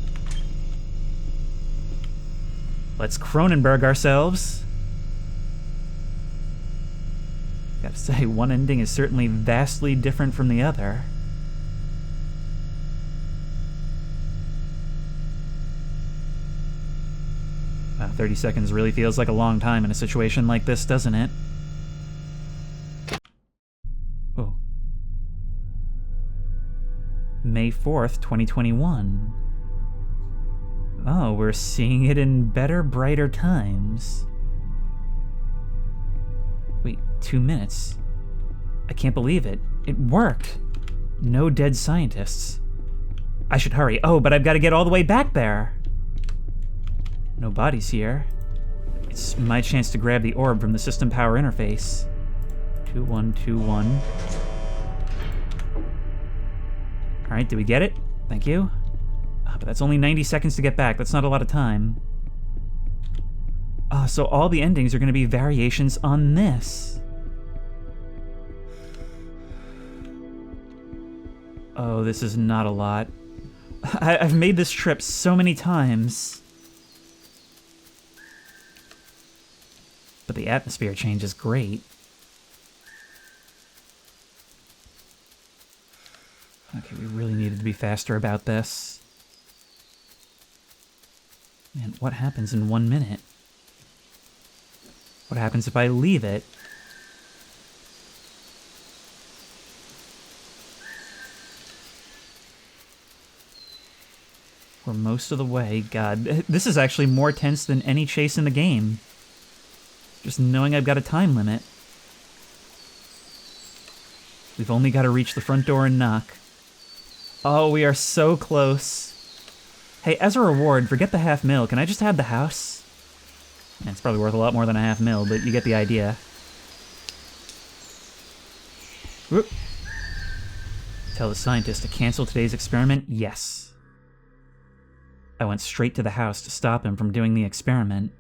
S1: Let's Cronenberg ourselves. Gotta say, one ending is certainly vastly different from the other. Wow, 30 seconds really feels like a long time in a situation like this, doesn't it? Oh. May 4th, 2021. Oh, we're seeing it in better, brighter times. Wait, 2 minutes. I can't believe it. It worked. No dead scientists. I should hurry. Oh, but I've got to get all the way back there. No bodies here. It's my chance to grab the orb from the system power interface. 2121. Alright, did we get it? Thank you. But that's only 90 seconds to get back. That's not a lot of time. So all the endings are going to be variations on this. Oh, this is not a lot. I've made this trip so many times. But the atmosphere change is great. Okay, we really needed to be faster about this. Man, what happens in 1 minute? What happens if I leave it? We're most of the way. God, this is actually more tense than any chase in the game. Just knowing I've got a time limit. We've only got to reach the front door and knock. Oh, we are so close. Hey, as a reward, forget the $500,000. Can I just have the house? Yeah, it's probably worth a lot more than a $500,000, but you get the idea. Whoop. Tell the scientist to cancel today's experiment? Yes. I went straight to the house to stop him from doing the experiment.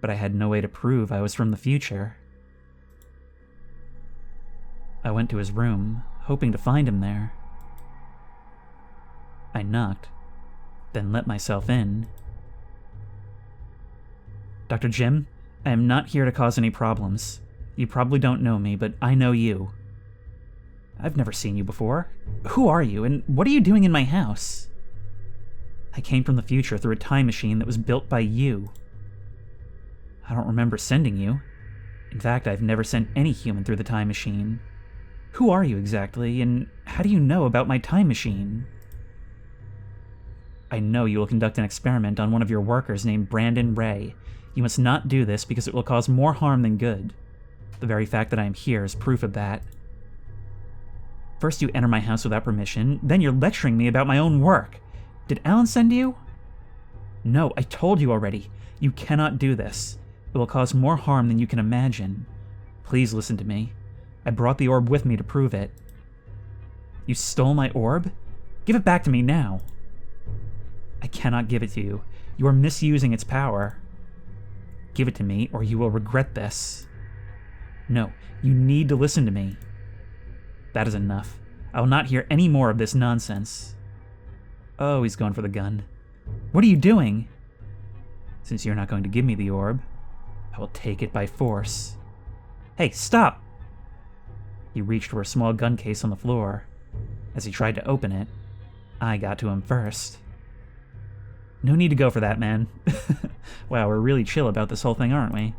S1: But I had no way to prove I was from the future. I went to his room, hoping to find him there. I knocked, then let myself in. Dr. Jim, I am not here to cause any problems. You probably don't know me, but I know you. I've never seen you before. Who are you, and what are you doing in my house? I came from the future through a time machine that was built by you. I don't remember sending you. In fact, I've never sent any human through the time machine. Who are you exactly, and how do you know about my time machine? I know you will conduct an experiment on one of your workers named Brandon Ray. You must not do this because it will cause more harm than good. The very fact that I am here is proof of that. First you enter my house without permission, then you're lecturing me about my own work. Did Alan send you? No, I told you already. You cannot do this. It will cause more harm than you can imagine. Please listen to me. I brought the orb with me to prove it. You stole my orb? Give it back to me now. I cannot give it to you. You are misusing its power. Give it to me, or you will regret this. No, you need to listen to me. That is enough. I will not hear any more of this nonsense. Oh, he's going for the gun. What are you doing? Since you're not going to give me the orb, I will take it by force. Hey, stop! He reached for a small gun case on the floor. As he tried to open it, I got to him first. No need to go for that, man. Wow, we're really chill about this whole thing, aren't we?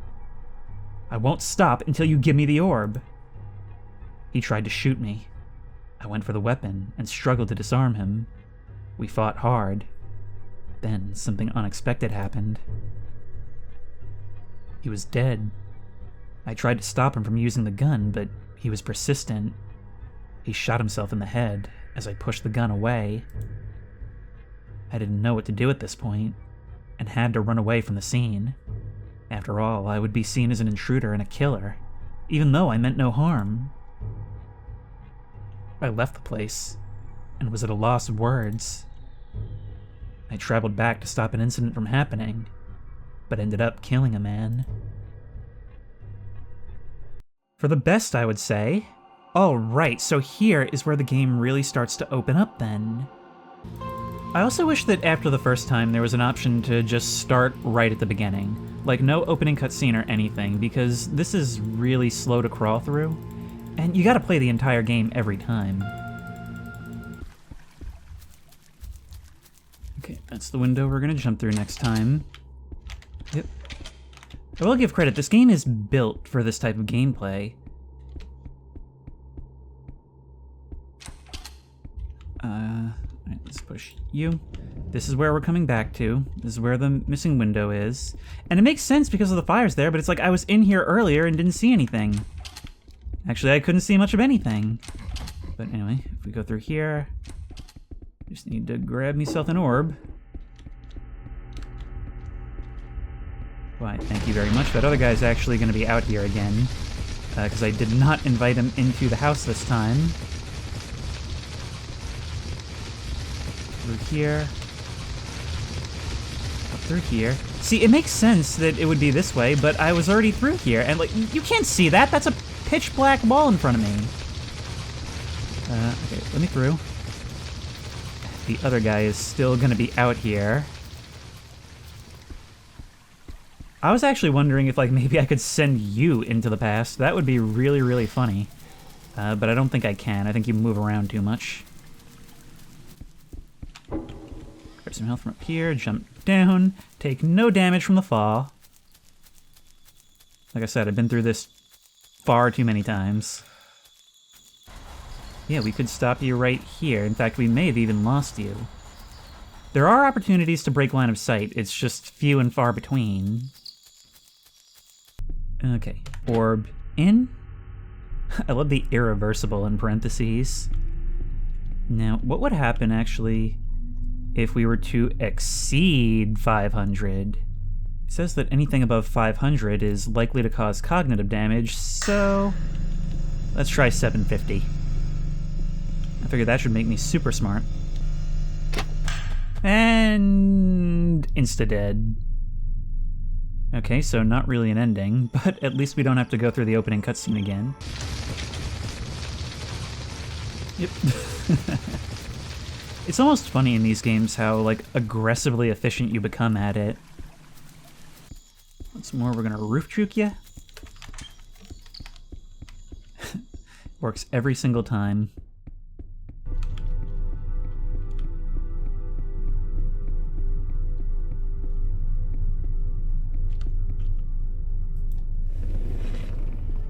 S1: I won't stop until you give me the orb. He tried to shoot me. I went for the weapon and struggled to disarm him. We fought hard. Then something unexpected happened. He was dead. I tried to stop him from using the gun, but he was persistent. He shot himself in the head as I pushed the gun away. I didn't know what to do at this point, and had to run away from the scene. After all, I would be seen as an intruder and a killer, even though I meant no harm. I left the place, and was at a loss of words. I traveled back to stop an incident from happening, but ended up killing a man. For the best, I would say. Alright, so here is where the game really starts to open up then. I also wish that after the first time there was an option to just start right at the beginning. Like no opening cutscene or anything, because this is really slow to crawl through, and you gotta play the entire game every time. Okay, that's the window we're gonna jump through next time. Yep. I will give credit, this game is built for this type of gameplay. Alright, let's push you. This is where we're coming back to. This is where the missing window is. And it makes sense because of the fires there, but it's like I was in here earlier and didn't see anything. Actually, I couldn't see much of anything. But anyway, if we go through here, just need to grab myself an orb. Why, thank you very much. That other guy's actually going to be out here again, because I did not invite him into the house this time. Through here. Up through here. See, it makes sense that it would be this way, but I was already through here, and like, you can't see that! That's a pitch black wall in front of me! Okay, let me through. The other guy is still gonna be out here. I was actually wondering if, like, maybe I could send you into the past. That would be really, really funny. But I don't think I can. I think you move around too much. Grab some health from up here, jump down, take no damage from the fall. Like I said, I've been through this far too many times. Yeah, we could stop you right here. In fact, we may have even lost you. There are opportunities to break line of sight. It's just few and far between. Okay, orb in. I love the irreversible in parentheses. Now, what would happen actually if we were to exceed 500? It says that anything above 500 is likely to cause cognitive damage, so let's try 750. I figure that should make me super smart. And insta-dead. Okay, so not really an ending, but at least we don't have to go through the opening cutscene again. Yep. It's almost funny in these games how, like, aggressively efficient you become at it. Once more, we're gonna roof juke ya. Works every single time.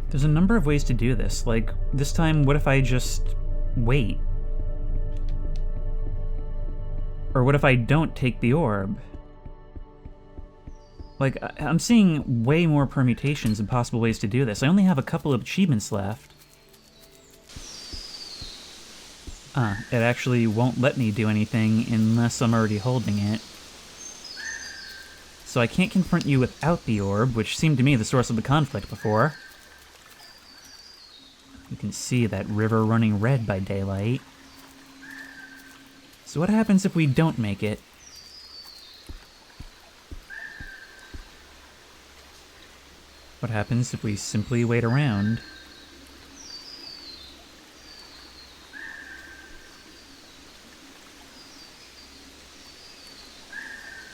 S1: There's a number of ways to do this. Like, this time, what if I just wait? Or what if I don't take the orb? Like, I'm seeing way more permutations and possible ways to do this. I only have a couple of achievements left. It actually won't let me do anything unless I'm already holding it. So I can't confront you without the orb, which seemed to me the source of the conflict before. You can see that river running red by daylight. So what happens if we don't make it? What happens if we simply wait around?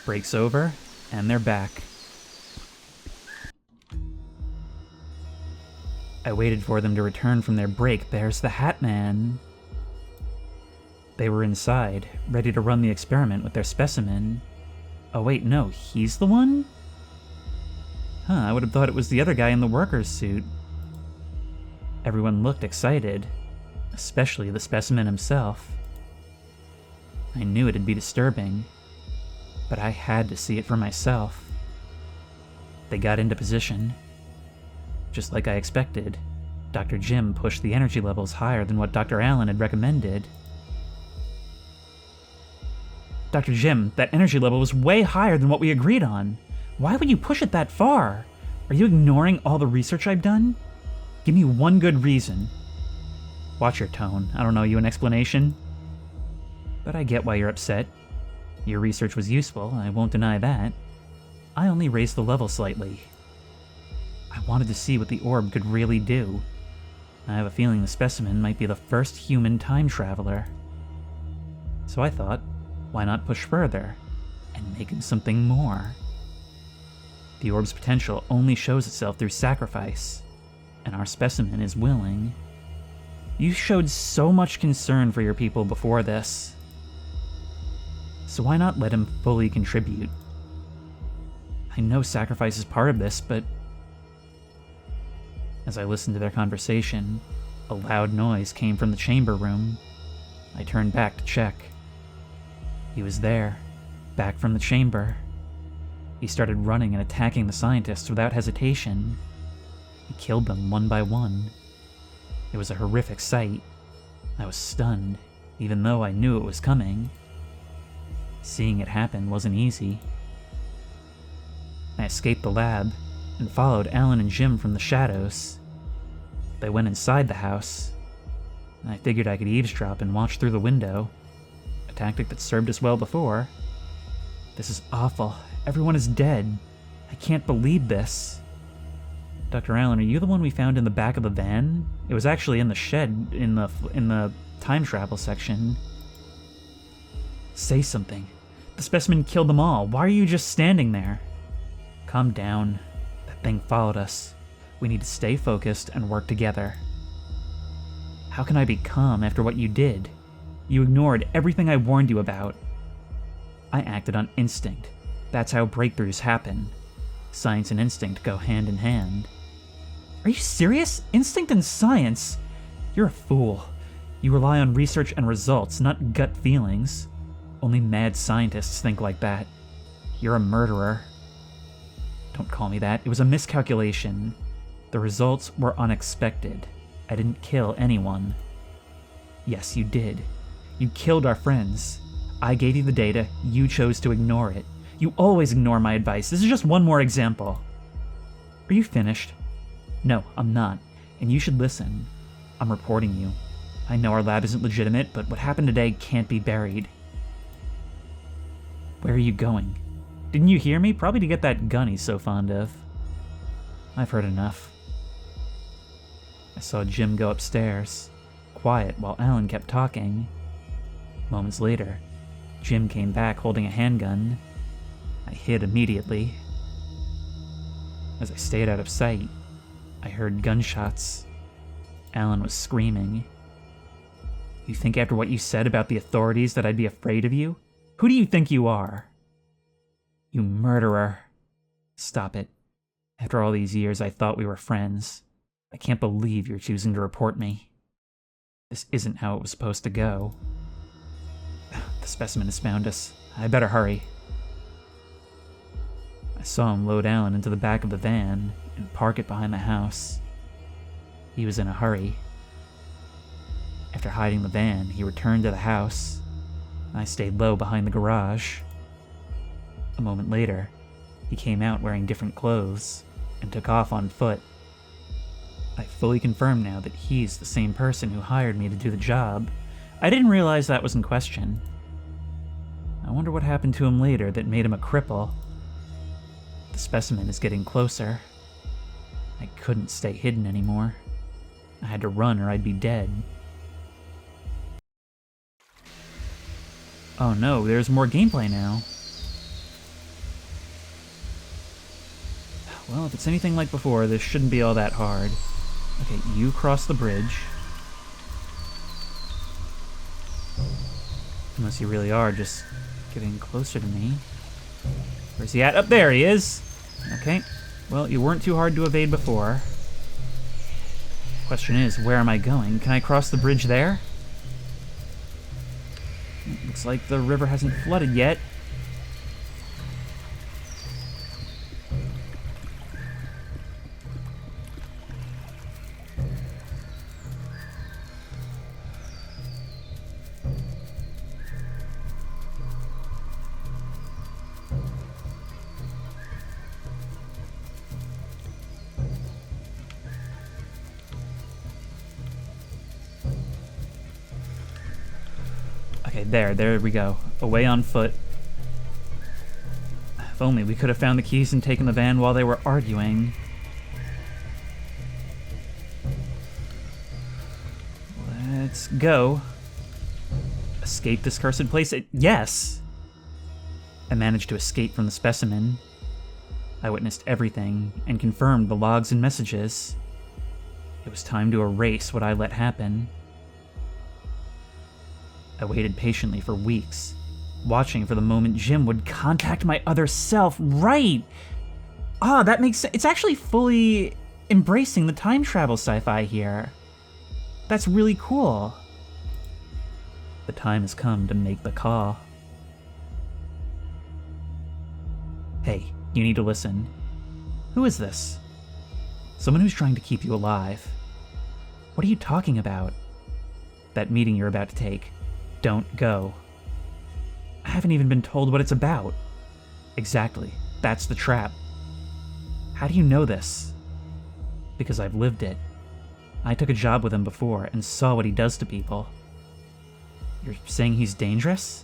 S1: Break's over, and they're back. I waited for them to return from their break. There's the Hat Man. They were inside, ready to run the experiment with their specimen. Oh wait, no, he's the one? Huh, I would have thought it was the other guy in the worker's suit. Everyone looked excited, especially the specimen himself. I knew it'd be disturbing, but I had to see it for myself. They got into position. Just like I expected, Dr. Jim pushed the energy levels higher than what Dr. Allen had recommended. Dr. Jim, that energy level was way higher than what we agreed on. Why would you push it that far? Are you ignoring all the research I've done? Give me one good reason. Watch your tone. I don't owe you an explanation. But I get why you're upset. Your research was useful, I won't deny that. I only raised the level slightly. I wanted to see what the orb could really do. I have a feeling the specimen might be the first human time traveler. So I thought, why not push further and make him something more? The orb's potential only shows itself through sacrifice, and our specimen is willing. You showed so much concern for your people before this. So why not let him fully contribute? I know sacrifice is part of this, but... As I listened to their conversation, a loud noise came from the chamber room. I turned back to check. He was there, back from the chamber. He started running and attacking the scientists without hesitation. He killed them one by one. It was a horrific sight. I was stunned, even though I knew it was coming. Seeing it happen wasn't easy. I escaped the lab and followed Alan and Jim from the shadows. They went inside the house. I figured I could eavesdrop and watch through the window, a tactic that served us well before. This is awful. Everyone is dead. I can't believe this. Dr. Allen, are you the one we found in the back of the van? It was actually in the shed in the time travel section. Say something. The specimen killed them all. Why are you just standing there? Calm down. That thing followed us. We need to stay focused and work together. How can I be calm after what you did? You ignored everything I warned you about. I acted on instinct. That's how breakthroughs happen. Science and instinct go hand in hand. Are you serious? Instinct and science? You're a fool. You rely on research and results, not gut feelings. Only mad scientists think like that. You're a murderer. Don't call me that. It was a miscalculation. The results were unexpected. I didn't kill anyone. Yes, you did. You killed our friends. I gave you the data. You chose to ignore it. You always ignore my advice. This is just one more example. Are you finished? No, I'm not. And you should listen. I'm reporting you. I know our lab isn't legitimate, but what happened today can't be buried. Where are you going? Didn't you hear me? Probably to get that gun he's so fond of. I've heard enough. I saw Jim go upstairs, quiet while Alan kept talking. Moments later, Jim came back holding a handgun. I hid immediately. As I stayed out of sight, I heard gunshots. Alan was screaming. You think after what you said about the authorities that I'd be afraid of you? Who do you think you are? You murderer. Stop it. After all these years, I thought we were friends. I can't believe you're choosing to report me. This isn't how it was supposed to go. The specimen has found us. I better hurry. I saw him load Alan into the back of the van and park it behind the house. He was in a hurry. After hiding the van, he returned to the house. I stayed low behind the garage. A moment later, he came out wearing different clothes and took off on foot. I fully confirm now that he's the same person who hired me to do the job. I didn't realize that was in question. I wonder what happened to him later that made him a cripple. The specimen is getting closer. I couldn't stay hidden anymore. I had to run or I'd be dead. Oh no, there's more gameplay now. Well, if it's anything like before, this shouldn't be all that hard. Okay, you cross the bridge. Unless you really are just getting closer to me. Where's he at? Up there he is! Okay, well, you weren't too hard to evade before. Question is, where am I going? Can I cross the bridge there? Looks like the river hasn't flooded yet. Okay, there we go. Away on foot. If only we could have found the keys and taken the van while they were arguing. Let's go. Escape this cursed place? Yes! I managed to escape from the Specimen. I witnessed everything and confirmed the logs and messages. It was time to erase what I let happen. I waited patiently for weeks, watching for the moment Jim would contact my other self. Right! Ah, that makes sense. It's actually fully embracing the time travel sci-fi here. That's really cool. The time has come to make the call. Hey, you need to listen. Who is this? Someone who's trying to keep you alive. What are you talking about? That meeting you're about to take. Don't go. I haven't even been told what it's about. Exactly. That's the trap. How do you know this? Because I've lived it. I took a job with him before and saw what he does to people. You're saying he's dangerous?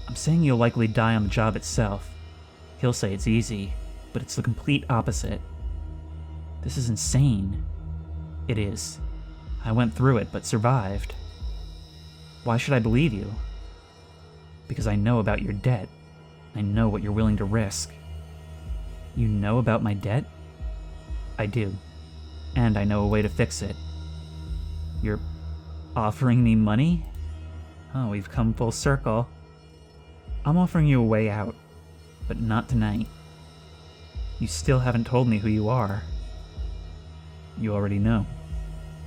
S1: I'm saying you'll likely die on the job itself. He'll say it's easy, but it's the complete opposite. This is insane. It is. I went through it, but survived. Why should I believe you? Because I know about your debt. I know what you're willing to risk. You know about my debt? I do. And I know a way to fix it. You're offering me money? Oh, we've come full circle. I'm offering you a way out, but not tonight. You still haven't told me who you are. You already know.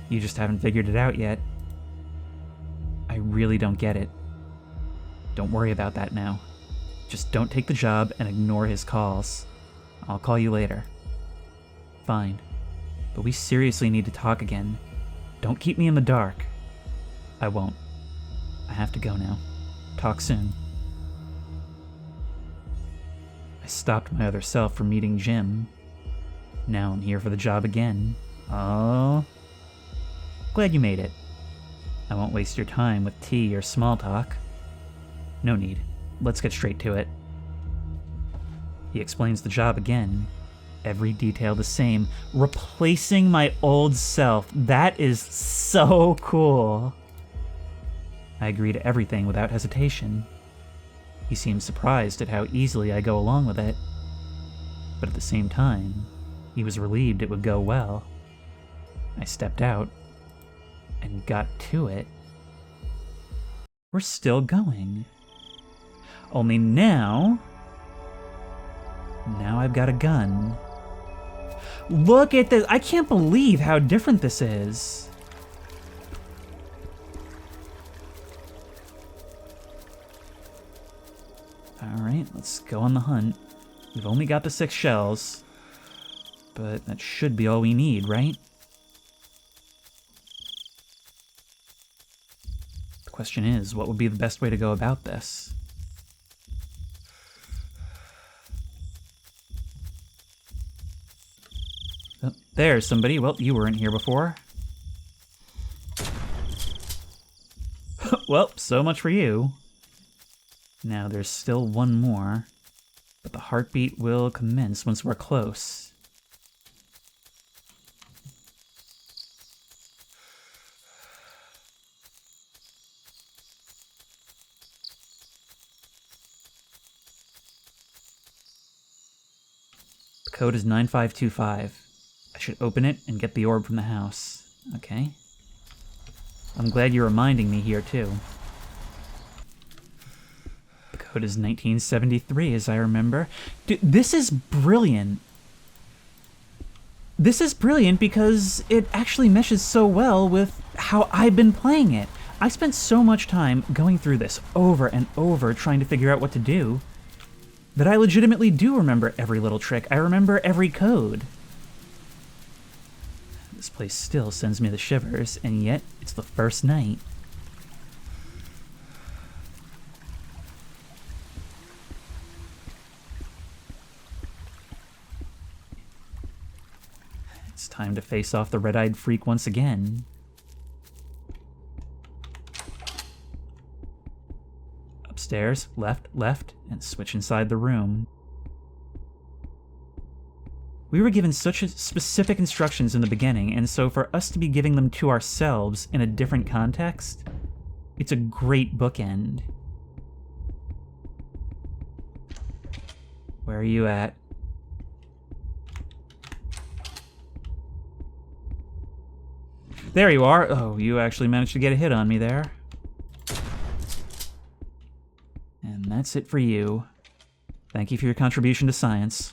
S1: You just haven't figured it out yet. I really don't get it. Don't worry about that now. Just don't take the job and ignore his calls. I'll call you later. Fine. But we seriously need to talk again. Don't keep me in the dark. I won't. I have to go now. Talk soon. I stopped my other self from meeting Jim. Now I'm here for the job again. Oh. Glad you made it. I won't waste your time with tea or small talk. No need. Let's get straight to it. He explains the job again. Every detail the same. Replacing my old self. That is so cool. I agree to everything without hesitation. He seems surprised at how easily I go along with it. But at the same time, he was relieved it would go well. I stepped out and got to it. We're still going. Only now I've got a gun. Look at this. I can't believe how different this is. Alright, let's go on the hunt. We've only got the 6 shells, but that should be all we need, right? The question is, what would be the best way to go about this? Oh, there's somebody. Well, you weren't here before. Well, so much for you. Now, there's still one more, but the heartbeat will commence once we're close. The Code is 9525. I should open it and get the orb from the house. Okay. I'm glad you're reminding me here, too. The code is 1973, as I remember. Dude, this is brilliant. This is brilliant because it actually meshes so well with how I've been playing it. I spent so much time going through this over and over trying to figure out what to do that I legitimately do remember every little trick. I remember every code. This place still sends me the shivers, and yet it's the first night. It's time to face off the red-eyed freak once again. Upstairs, left, and switch inside the room. We were given such specific instructions in the beginning, and so for us to be giving them to ourselves in a different context, it's a great bookend. Where are you at? There you are. Oh, you actually managed to get a hit on me there. And that's it for you. Thank you for your contribution to science.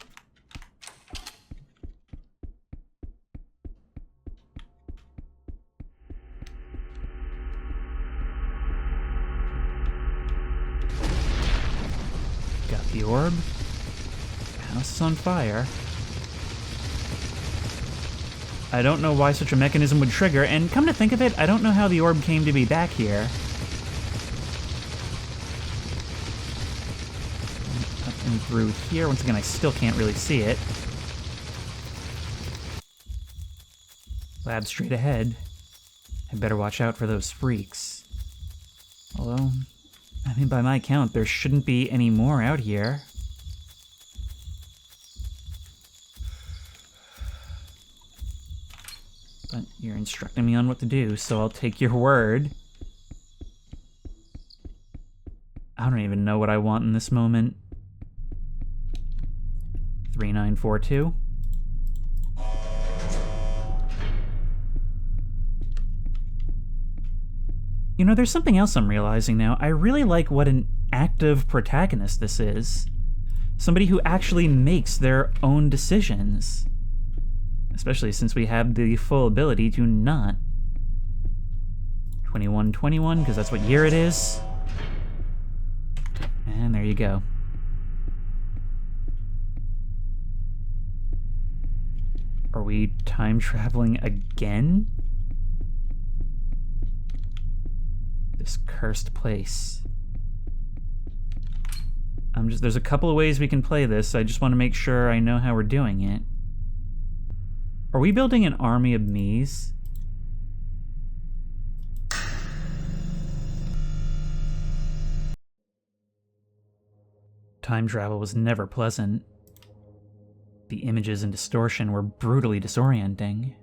S1: Got the orb. The house is on fire. I don't know why such a mechanism would trigger, and come to think of it, I don't know how the orb came to be back here. Up and through here. Once again, I still can't really see it. Lab straight ahead. I better watch out for those freaks. Although, I mean, by my count, there shouldn't be any more out here. But you're instructing me on what to do, so I'll take your word. I don't even know what I want in this moment. 3942. You know, there's something else I'm realizing now. I really like what an active protagonist this is. Somebody who actually makes their own decisions. Especially since we have the full ability to not. 2121, because that's what year it is. And there you go. Are we time traveling again? This cursed place. There's a couple of ways we can play this. I just want to make sure I know how we're doing it. Are we building an army of me's? Time travel was never pleasant. The images and distortion were brutally disorienting.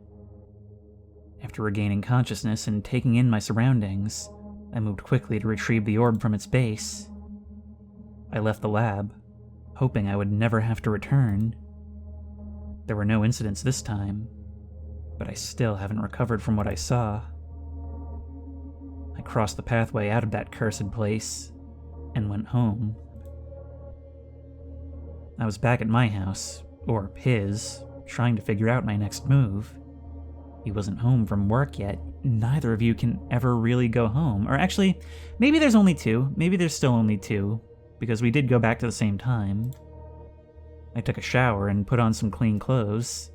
S1: After regaining consciousness and taking in my surroundings, I moved quickly to retrieve the orb from its base. I left the lab, hoping I would never have to return. There were no incidents this time, but I still haven't recovered from what I saw. I crossed the pathway out of that cursed place and went home. I was back at my house, or his, trying to figure out my next move. He wasn't home from work yet. Neither of you can ever really go home. Or actually, maybe there's only two. Maybe there's still only two, because we did go back to the same time. I took a shower and put on some clean clothes.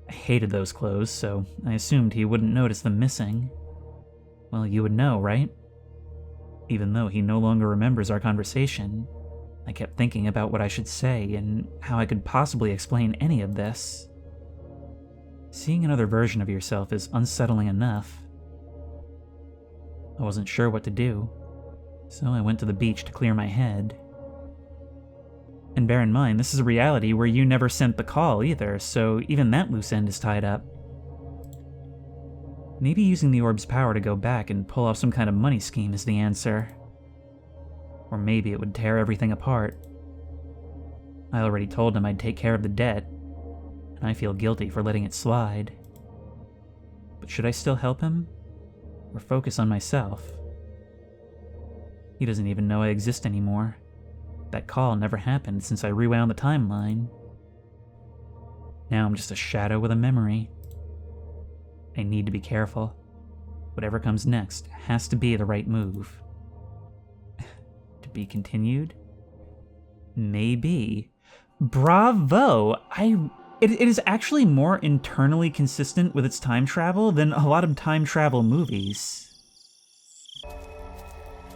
S1: I hated those clothes, so I assumed he wouldn't notice them missing. Well, you would know, right? Even though he no longer remembers our conversation, I kept thinking about what I should say and how I could possibly explain any of this. Seeing another version of yourself is unsettling enough. I wasn't sure what to do, so I went to the beach to clear my head. And bear in mind, this is a reality where you never sent the call either, so even that loose end is tied up. Maybe using the orb's power to go back and pull off some kind of money scheme is the answer. Or maybe it would tear everything apart. I already told him I'd take care of the debt, and I feel guilty for letting it slide. But should I still help him? Or focus on myself? He doesn't even know I exist anymore. That call never happened since I rewound the timeline. Now I'm just a shadow with a memory. I need to be careful. Whatever comes next has to be the right move. To be continued? Maybe. Bravo! It is actually more internally consistent with its time travel than a lot of time travel movies.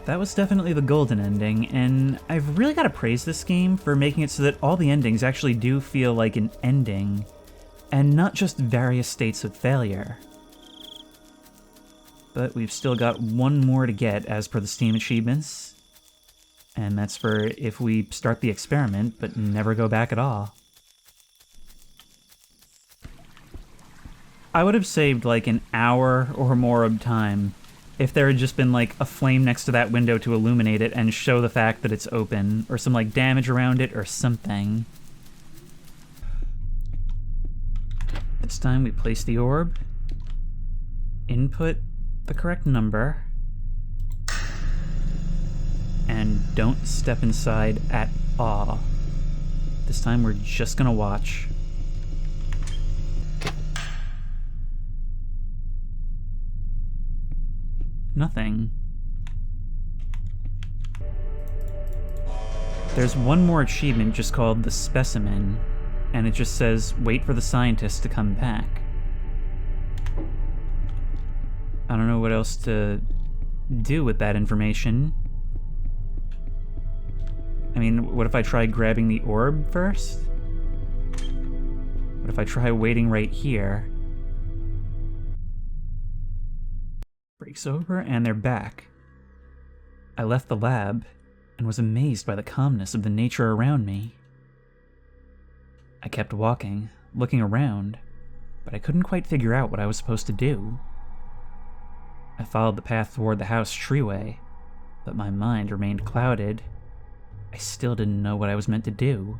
S1: That was definitely the golden ending, and I've really got to praise this game for making it so that all the endings actually do feel like an ending, and not just various states of failure. But we've still got one more to get as per the Steam achievements, and that's for if we start the experiment but never go back at all. I would have saved like an hour or more of time if there had just been like a flame next to that window to illuminate it and show the fact that it's open, or some like damage around it or something. It's time we place the orb, input the correct number, and don't step inside at all. This time we're just gonna watch. Nothing. There's one more achievement just called the Specimen, and it just says, wait for the scientist to come back. I don't know what else to do with that information. I mean, what if I try grabbing the orb first? What if I try waiting right here? Breaks over, and they're back. I left the lab and was amazed by the calmness of the nature around me. I kept walking, looking around, but I couldn't quite figure out what I was supposed to do. I followed the path toward the house treeway, but my mind remained clouded. I still didn't know what I was meant to do.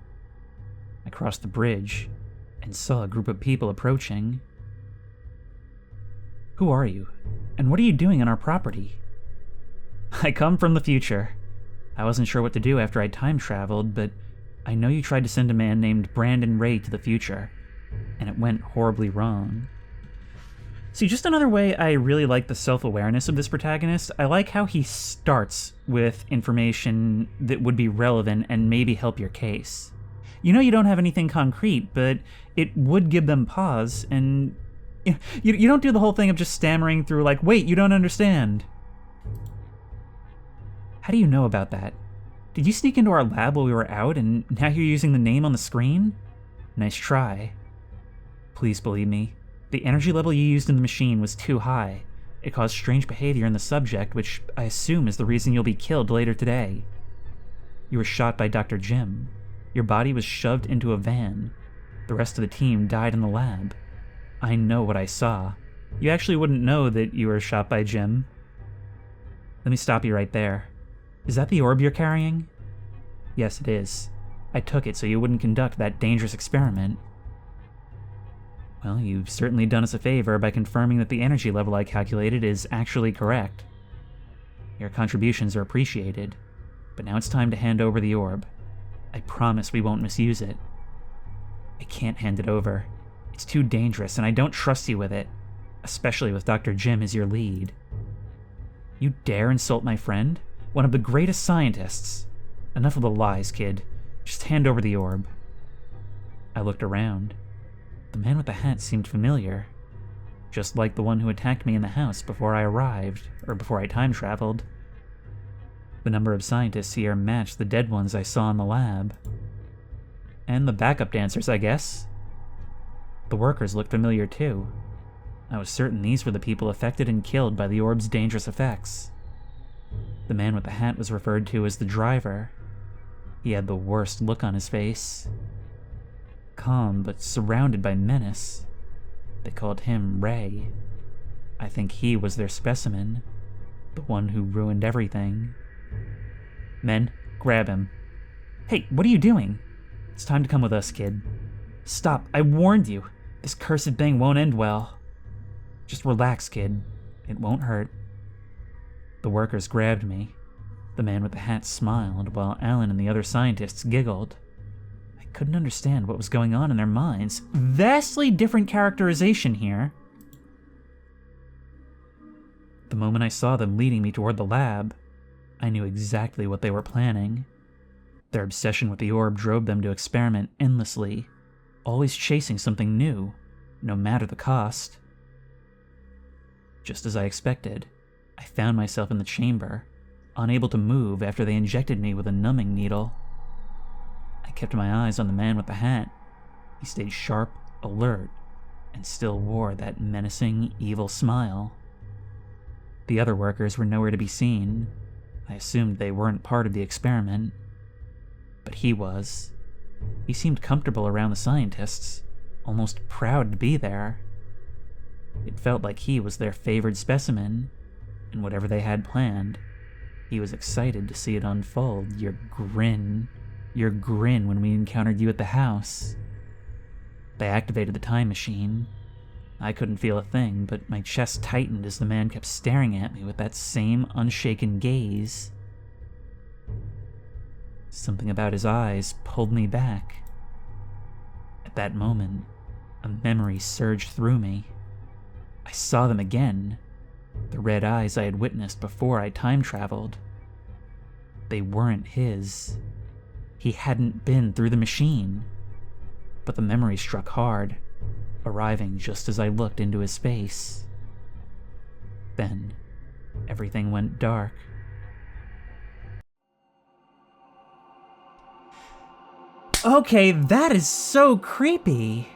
S1: I crossed the bridge and saw a group of people approaching. Who are you? And what are you doing on our property? I come from the future. I wasn't sure what to do after I time traveled, but I know you tried to send a man named Brandon Ray to the future, and it went horribly wrong. See, just another way I really like the self-awareness of this protagonist. I like how he starts with information that would be relevant and maybe help your case. You know you don't have anything concrete, but it would give them pause, and you don't do the whole thing of just stammering through like, wait, you don't understand. How do you know about that? Did you sneak into our lab while we were out, and now you're using the name on the screen? Nice try. Please believe me. The energy level you used in the machine was too high. It caused strange behavior in the subject, which I assume is the reason you'll be killed later today. You were shot by Dr. Jim. Your body was shoved into a van. The rest of the team died in the lab. I know what I saw. You actually wouldn't know that you were shot by Jim. Let me stop you right there. Is that the orb you're carrying? Yes, it is. I took it so you wouldn't conduct that dangerous experiment. Well, you've certainly done us a favor by confirming that the energy level I calculated is actually correct. Your contributions are appreciated, but now it's time to hand over the orb. I promise we won't misuse it. I can't hand it over. It's too dangerous, and I don't trust you with it, especially with Dr. Jim as your lead. You dare insult my friend? One of the greatest scientists. Enough of the lies, kid. Just hand over the orb. I looked around. The man with the hat seemed familiar, just like the one who attacked me in the house before I arrived, or before I time traveled. The number of scientists here matched the dead ones I saw in the lab. And the backup dancers, I guess. The workers looked familiar too. I was certain these were the people affected and killed by the orb's dangerous effects. The man with the hat was referred to as the driver. He had the worst look on his face. Calm, but surrounded by menace. They called him Ray. I think he was their specimen, the one who ruined everything. Men, grab him. Hey, what are you doing? It's time to come with us, kid. Stop, I warned you. This cursed thing won't end well. Just relax, kid. It won't hurt. The workers grabbed me. The man with the hat smiled, while Alan and the other scientists giggled. I couldn't understand what was going on in their minds. Vastly different characterization here. The moment I saw them leading me toward the lab, I knew exactly what they were planning. Their obsession with the orb drove them to experiment endlessly, always chasing something new, no matter the cost. Just as I expected, I found myself in the chamber, unable to move after they injected me with a numbing needle. I kept my eyes on the man with the hat. He stayed sharp, alert, and still wore that menacing, evil smile. The other workers were nowhere to be seen. I assumed they weren't part of the experiment. But he was. He seemed comfortable around the scientists, almost proud to be there. It felt like he was their favored specimen, and whatever they had planned, he was excited to see it unfold. Your grin when we encountered you at the house. They activated the time machine. I couldn't feel a thing, but my chest tightened as the man kept staring at me with that same unshaken gaze. Something about his eyes pulled me back. At that moment, a memory surged through me. I saw them again, the red eyes I had witnessed before I time traveled. They weren't his. He hadn't been through the machine. But the memory struck hard, arriving just as I looked into his face. Then, everything went dark. Okay, that is so creepy.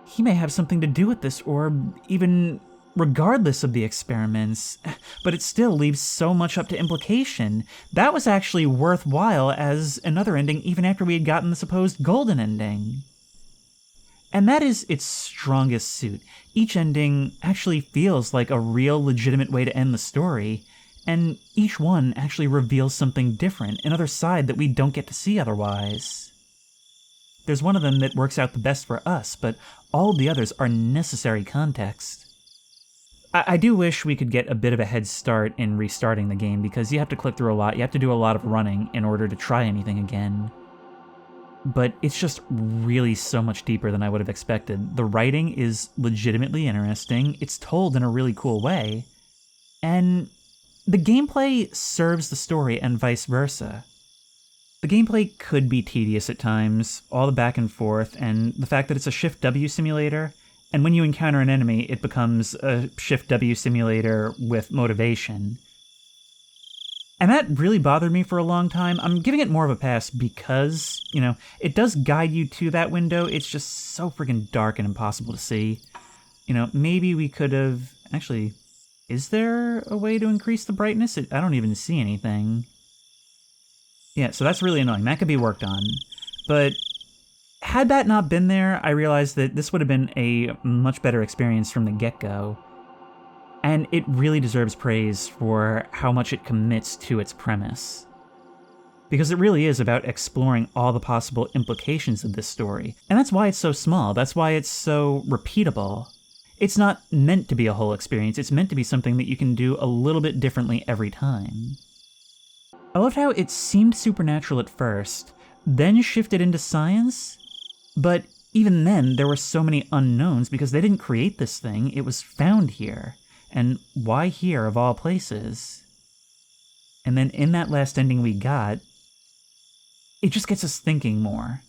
S1: He may have something to do with this orb, even regardless of the experiments, but it still leaves so much up to implication. That was actually worthwhile as another ending even after we had gotten the supposed golden ending. And that is its strongest suit. Each ending actually feels like a real legitimate way to end the story, and each one actually reveals something different, another side that we don't get to see otherwise. There's one of them that works out the best for us, but all the others are necessary context. I do wish we could get a bit of a head start in restarting the game, because you have to click through a lot, you have to do a lot of running in order to try anything again. But it's just really so much deeper than I would have expected. The writing is legitimately interesting, it's told in a really cool way, and the gameplay serves the story and vice versa. The gameplay could be tedious at times, all the back and forth, and the fact that it's a Shift-W simulator, and when you encounter an enemy, it becomes a Shift-W simulator with motivation. And that really bothered me for a long time. I'm giving it more of a pass because, it does guide you to that window. It's just so freaking dark and impossible to see. Maybe we could have... Actually, is there a way to increase the brightness? I don't even see anything. Yeah, so that's really annoying. That could be worked on. But had that not been there, I realized that this would have been a much better experience from the get-go. And it really deserves praise for how much it commits to its premise. Because it really is about exploring all the possible implications of this story. And that's why it's so small, that's why it's so repeatable. It's not meant to be a whole experience, it's meant to be something that you can do a little bit differently every time. I loved how it seemed supernatural at first, then shifted into science, but even then there were so many unknowns because they didn't create this thing, it was found here. And why here, of all places? And then in that last ending we got, it just gets us thinking more.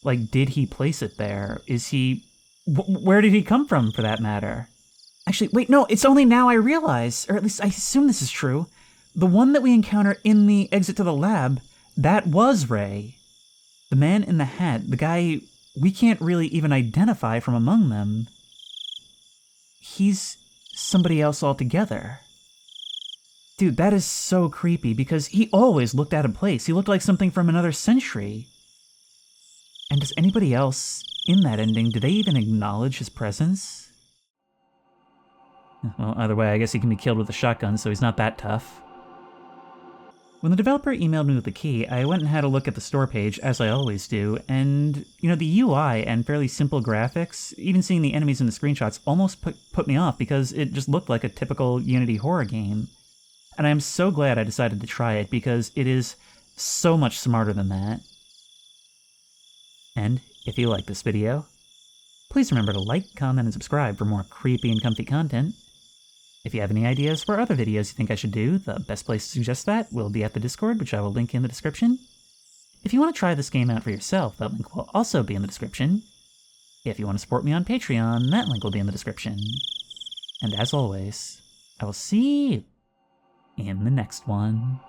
S1: Like, did he place it there? Is he... where did he come from, for that matter? Actually, wait, no, it's only now I realize, or at least I assume this is true. The one that we encounter in the exit to the lab, that was Ray. The man in the hat, the guy we can't really even identify from among them. He's somebody else altogether. Dude, that is so creepy because he always looked out of place. He looked like something from another century. And does anybody else in that ending, do they even acknowledge his presence? Well, either way, I guess he can be killed with a shotgun, so he's not that tough. When the developer emailed me with the key, I went and had a look at the store page, as I always do, and, the UI and fairly simple graphics, even seeing the enemies in the screenshots, almost put me off because it just looked like a typical Unity horror game. And I am so glad I decided to try it because it is so much smarter than that. And if you like this video, please remember to like, comment, and subscribe for more creepy and comfy content. If you have any ideas for other videos you think I should do, the best place to suggest that will be at the Discord, which I will link in the description. If you want to try this game out for yourself, that link will also be in the description. If you want to support me on Patreon, that link will be in the description. And as always, I will see you in the next one.